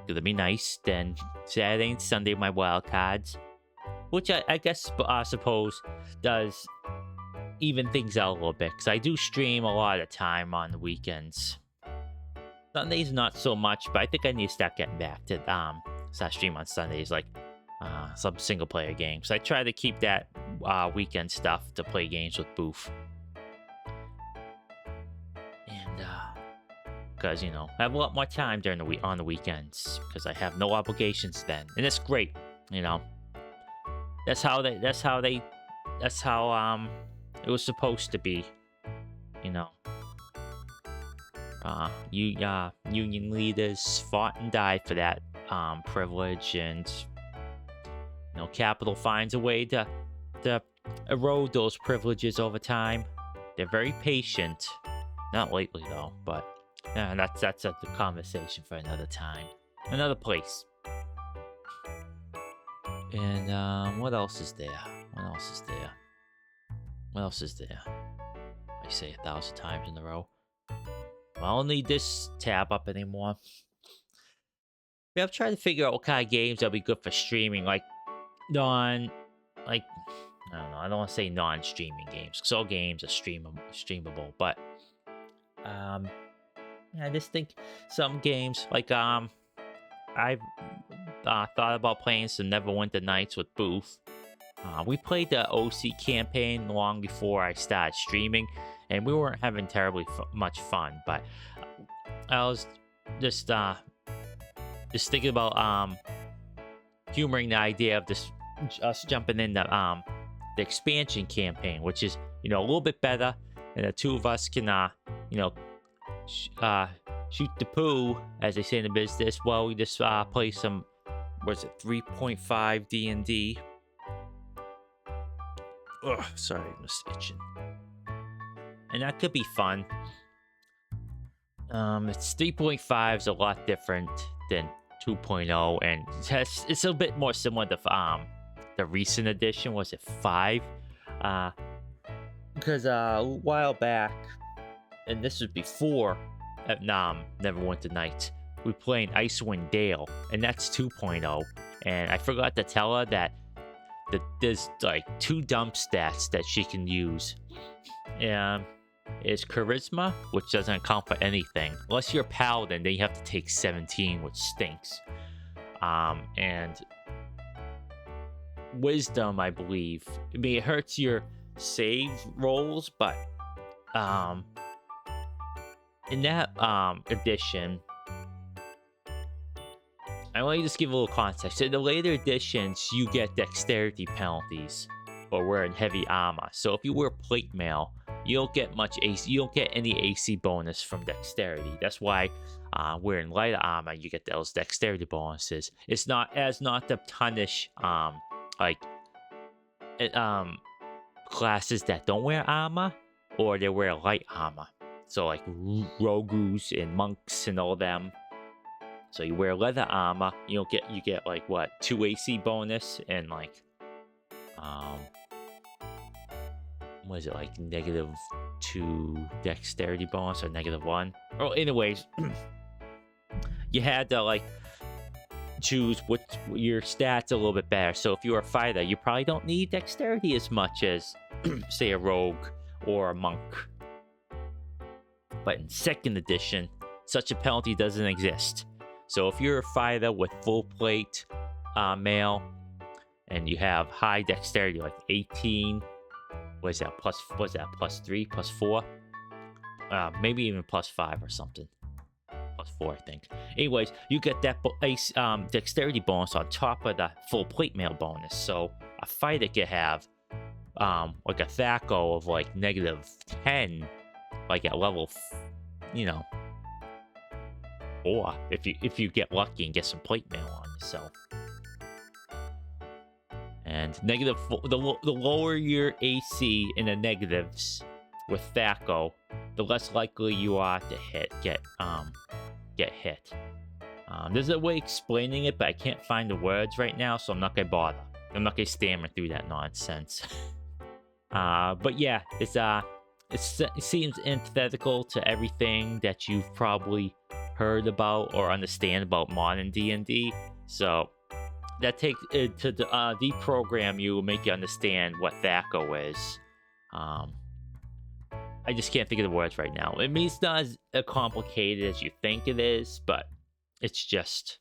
gonna be nice. Then Saturday and Sunday my wild cards, which I guess suppose does even things out a little bit, because I do stream a lot of time on the weekends. Sundays not so much, but I think I need to start getting back to start stream on Sundays, like some single player games. I try to keep that weekend stuff to play games with Booth. Because, you know, I have a lot more time during on the weekends, because I have no obligations then, and it's great. You know, that's how it was supposed to be. You know, union leaders fought and died for that privilege, and you know, Capital finds a way to erode those privileges over time. They're very patient. Not lately though, but. Yeah, that's a conversation for another time, another place. And what else is there? What else is there? I say 1,000 times in a row. I don't need this tab up anymore. Yeah, I'm trying to figure out what kind of games that'll be good for streaming, like like I don't know. I don't want to say non-streaming games, because all games are streamable. But yeah, I just think some games like I've thought about playing some Neverwinter Nights with Booth. We played the OC campaign long before I started streaming, and we weren't having terribly much fun. But I was just thinking about humoring the idea of us jumping in the expansion campaign, which is a little bit better, and the two of us can shoot the poo, as they say in the business. Well, we just play some, what is it, 3.5 D&D. Ugh, sorry, I'm just itching. And that could be fun. It's 3.5 is a lot different than 2.0, and it's a bit more similar to the recent edition. Was it 5? Because a while back, and this was before Neverwinter Nights, we were playing Icewind Dale, and that's 2.0. And I forgot to tell her that there's like 2 dump stats that she can use. Is charisma, which doesn't count for anything unless you're a paladin. Then you have to take 17, which stinks. And wisdom, I believe. I mean, it hurts your save rolls, but in that edition, I want to just give a little context. In the later editions, you get dexterity penalties for wearing heavy armor. So if you wear plate mail, you don't get much AC. You don't get any AC bonus from dexterity. That's why wearing lighter armor, you get those dexterity bonuses. It's not to punish classes that don't wear armor, or they wear light armor. So like rogues and monks and all them. So you wear leather armor, you get like what, 2 AC bonus and like what is it, like -2 dexterity bonus or -1? Oh, anyways, you had to like choose what your stats a little bit better. So if you're a fighter, you probably don't need dexterity as much as say a rogue or a monk. But in 2nd edition, such a penalty doesn't exist. So if you're a fighter with full plate mail and you have high dexterity, like 18, what is that, plus 3, plus 4? Maybe even plus 5 or something. Plus 4, I think. Anyways, you get that dexterity bonus on top of the full plate mail bonus. So a fighter could have like a THAC0 of like -10, like at level, 4, if you get lucky and get some plate mail on yourself. And -4, the lower your AC in the negatives with THAC0, the less likely you are to get hit. There's a way explaining it, but I can't find the words right now, so I'm not gonna bother. I'm not gonna stammer through that nonsense. But yeah, it seems antithetical to everything that you've probably heard about or understand about modern D&D. So that takes it to deprogram you, make you understand what THAC0 is. I just can't think of the words right now. I mean, it's not as complicated as you think it is, but it's just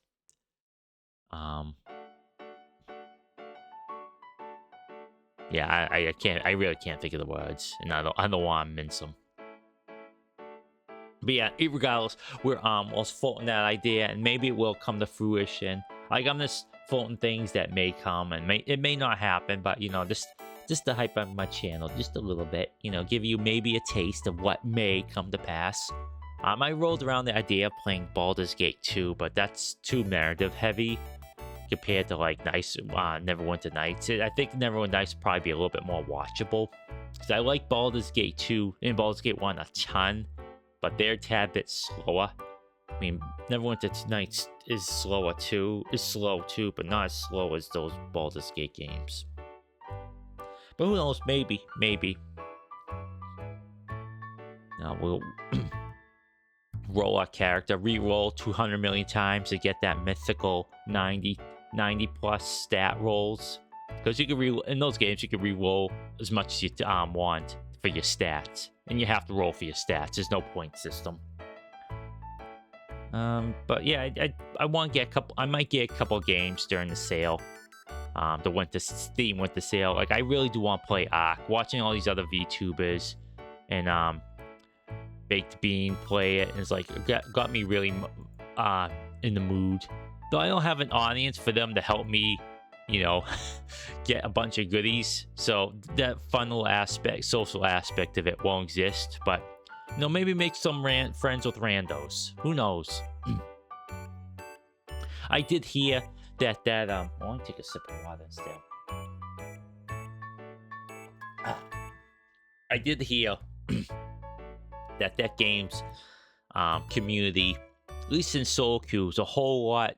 yeah, I really can't think of the words, and I don't want to mince them. But yeah, regardless, we're also floating that idea, and maybe it will come to fruition. Like, I'm just floating things that may come, and it may not happen, but just to hype up my channel just a little bit, give you maybe a taste of what may come to pass. I rolled around the idea of playing Baldur's Gate 2, but that's too narrative heavy compared to like Neverwinter Nights. I think Neverwinter Nights would probably be a little bit more watchable, because I like Baldur's Gate 2 and Baldur's Gate 1 a ton, but they're a tad bit slower. I mean, Neverwinter Nights is slow too, but not as slow as those Baldur's Gate games. But who knows? Maybe. Now we'll roll our character, re-roll 200 million times to get that mythical 90 plus stat rolls. Because you can in those games you can re-roll as much as you want for your stats, and you have to roll for your stats. There's no point system. But yeah, I want to get a couple. I might get a couple games during the sale. The Steam winter sale. Like, I really do want to play Ark. Watching all these other VTubers and Baked Bean play it is like got me really in the mood. Though I don't have an audience for them to help me, get a bunch of goodies. So that funnel aspect, social aspect of it won't exist. But maybe make some friends with randos. Who knows? I did hear that I want to take a sip of water instead. I did hear that game's community, at least in Solo Queue, is a whole lot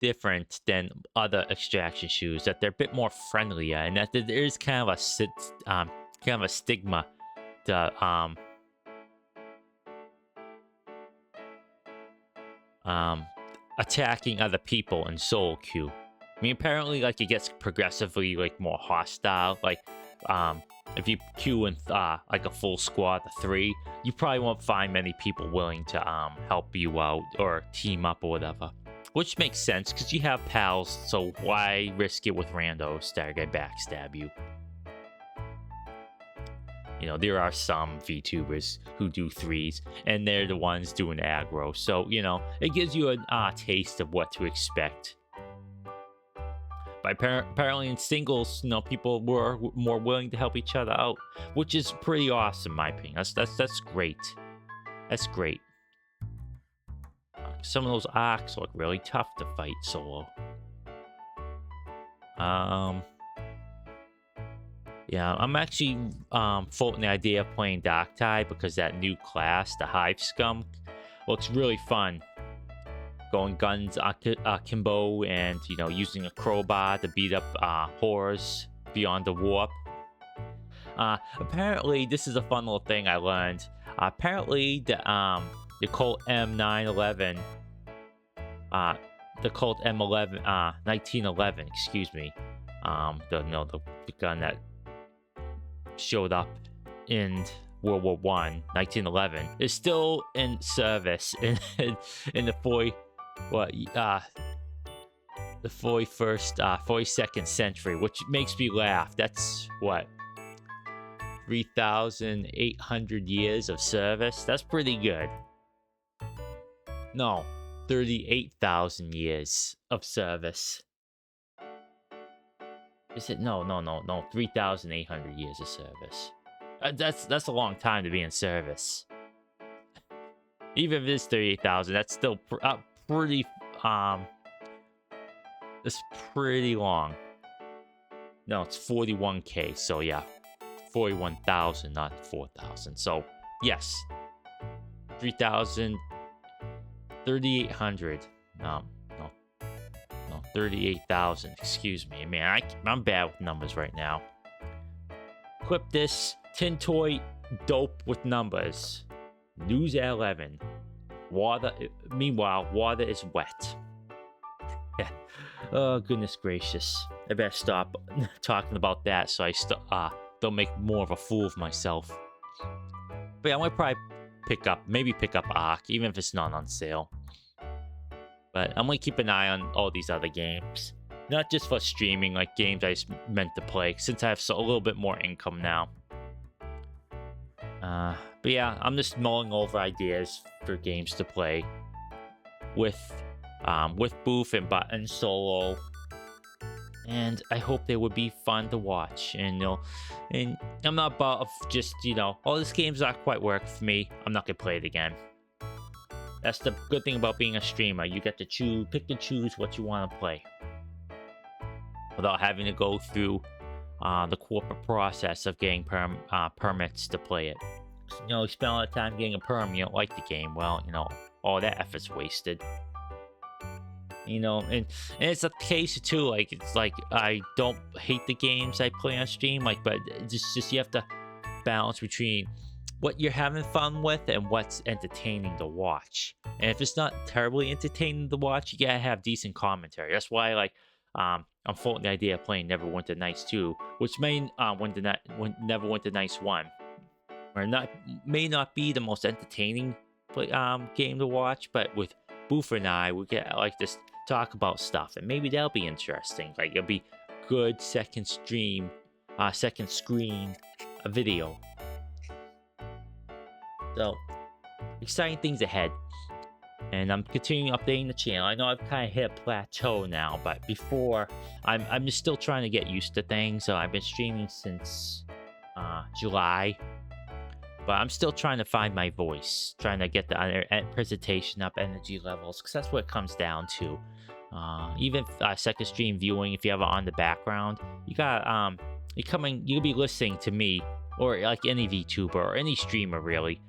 different than other extraction shoes. That they're a bit more friendlier, and that there is kind of a stigma to attacking other people in Solo Queue. I mean, apparently, like, it gets progressively more hostile. Like, if you queue in like a full squad of 3, you probably won't find many people willing to help you out or team up or whatever. Which makes sense, because you have pals, so why risk it with randos that are gonna backstab you? There are some VTubers who do 3s, and they're the ones doing aggro. So, it gives you a taste of what to expect. But apparently in singles, people were more willing to help each other out, which is pretty awesome, in my opinion. That's great. That's great. Some of those arcs look really tough to fight solo. Yeah, I'm actually floating the idea of playing Dark Tide, because that new class, the Hive Scum, looks really fun. Going guns akimbo and, using a crowbar to beat up horrors beyond the warp. Apparently, this is a fun little thing I learned. Apparently, the Colt M911, the Colt M11, 1911, excuse me, the gun that showed up in World War I, 1911, is still in service in the 42nd century, which makes me laugh. That's what, 3,800 years of service? That's pretty good. No, 38,000 years of service. Is it? No, 3,800 years of service. That's a long time to be in service. Even if it is 38,000, that's still pretty it's pretty long. No, it's 41k. So yeah, 41,000, not 4,000. So yes, 3,800. No, 38,000. Excuse me, man. I'm bad with numbers right now. Clip this. Tintoy dope with numbers. News at 11. Meanwhile, water is wet. Oh, goodness gracious. I better stop talking about that so I don't make more of a fool of myself. But yeah, I'm gonna probably pick up Ark, even if it's not on sale. But I'm gonna keep an eye on all these other games. Not just for streaming, like games I meant to play, since I have a little bit more income now. But yeah, I'm just mulling over ideas for games to play with Booth and Solo, and I hope they would be fun to watch. And and I'm not about just this game's not quite work for me, I'm not gonna play it again. That's the good thing about being a streamer. You get to pick and choose what you want to play without having to go through the corporate process of getting permits to play it. You spend a lot of time getting a perm, you don't like the game, well, all that effort's wasted. And it's a case too, like, it's like I don't hate the games I play on stream, like, but it's just you have to balance between what you're having fun with and what's entertaining to watch. And if it's not terribly entertaining to watch, you gotta have decent commentary. That's why, like, I'm floating the idea of playing Neverwinter Nights 2, which may Neverwinter Nights 1, or may not be the most entertaining game to watch, but with Boofer and I, we get like this talk about stuff, and maybe that'll be interesting. Like, it'll be good second screen video. So, exciting things ahead. And I'm continuing updating the channel. I know I've kind of hit a plateau now, but before, I'm just still trying to get used to things. So I've been streaming since July, but I'm still trying to find my voice, trying to get the presentation up, energy levels, because that's what it comes down to. Even second stream viewing, if you have it on the background, you got you'll be listening to me, or like any VTuber or any streamer really,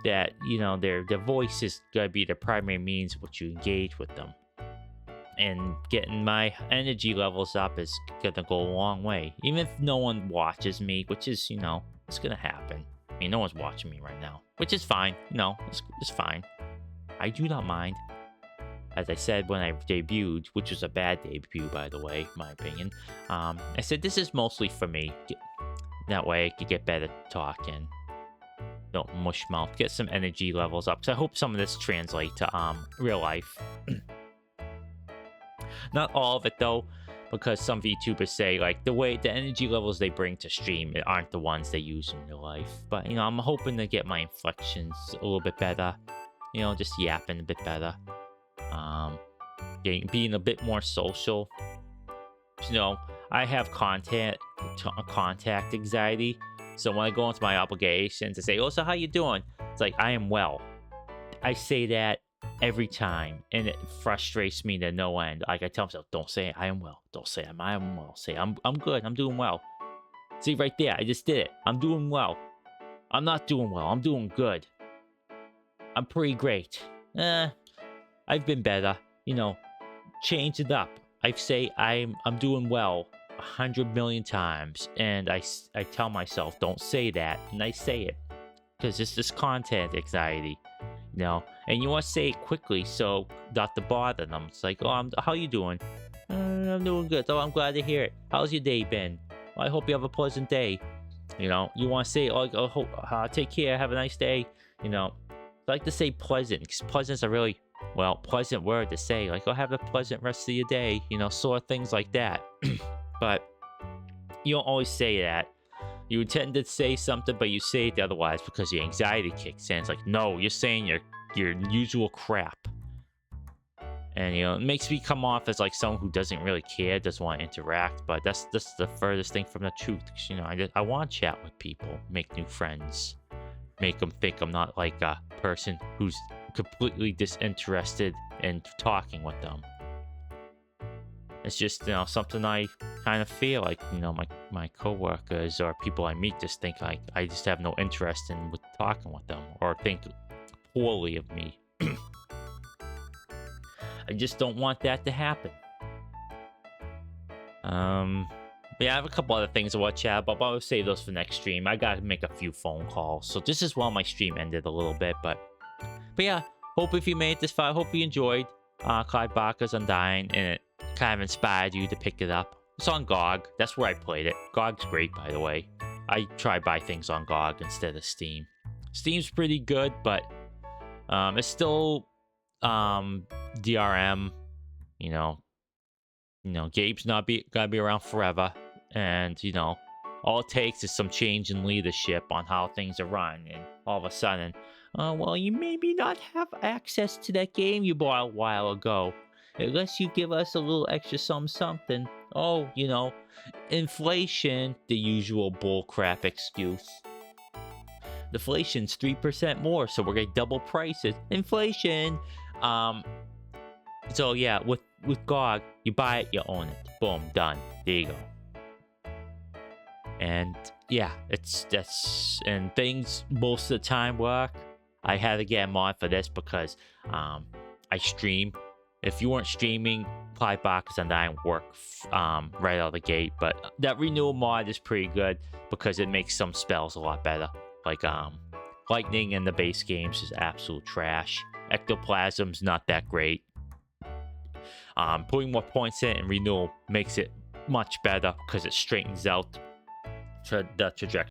that, you know, their voice is gonna be the primary means of which you engage with them. And getting my energy levels up is gonna go a long way. Even if no one watches me, which is, you know, it's gonna happen. I mean, no one's watching me right now, which is fine. No, it's fine. I do not mind. As I said when I debuted, which was a bad debut, by the way, my opinion, I said this is mostly for me. That way I could get better talking. Don't mush mouth, get some energy levels up, because I hope some of this translates to real life. Not all of it though, because some VTubers say like the energy levels they bring to stream aren't the ones they use in real life. But, you know, I'm hoping to get my inflections a little bit better, you know, just yapping a bit better, being a bit more social. You know, I have contact anxiety. So when I go into my obligations and say, "Oh, so how you doing?" It's like, I am well. I say that every time, and it frustrates me to no end. Like, I tell myself, don't say I am well. Don't say I am well. Say I'm good. I'm doing well. See, right there, I just did it. I'm doing well. I'm not doing well. I'm doing good. I'm pretty great. I've been better. You know, change it up. I say I'm doing well 100 million times, and I tell myself don't say that, and I say it because it's this content anxiety, you know. And you want to say it quickly so not to bother them. It's like, oh, how you doing? I'm doing good. Oh, I'm glad to hear it. How's your day been? Well, I hope you have a pleasant day. You know, you want to say, oh, take care, have a nice day. You know, I like to say pleasant, because pleasant's a really pleasant word to say. Like, oh, have a pleasant rest of your day. You know, sort of things like that. But you don't always say that. You intend to say something, but you say it otherwise because your anxiety kicks in. It's like, no, you're saying your usual crap. And, you know, it makes me come off as like someone who doesn't really care, doesn't want to interact. But that's the furthest thing from the truth. You know, I want to chat with people, make new friends, make them think I'm not like a person who's completely disinterested in talking with them. It's just, you know, something I kind of feel like, you know, my coworkers or people I meet just think like I just have no interest in talking with them, or think poorly of me. I just don't want that to happen. But yeah, I have a couple other things to watch out, but I'll save those for next stream. I gotta make a few phone calls, so this is why my stream ended a little bit. But yeah, hope if you made it this far, I hope you enjoyed Clive Barker's Undying, and it kind of inspired you to pick it up. It's on GOG. That's where I played it. GOG's great, by the way. I try to buy things on GOG instead of Steam. Steam's pretty good, but it's still DRM. You know, Gabe's gotta be around forever, and you know, all it takes is some change in leadership on how things are run, and all of a sudden, well, you maybe not have access to that game you bought a while ago. Unless you give us a little extra something. Oh, you know, inflation, the usual bullcrap excuse. Deflation's 3% more, so we're gonna double prices. Inflation. So yeah, with GOG, you buy it, you own it. Boom, done. There you go. And yeah, and things most of the time work. I had to get a mod for this because I stream. If you weren't streaming, Clive Barker's Undying work right out of the gate. But that renewal mod is pretty good because it makes some spells a lot better. Like Lightning in the base games is absolute trash. Ectoplasm's not that great. Putting more points in and renewal makes it much better because it straightens out the trajectory.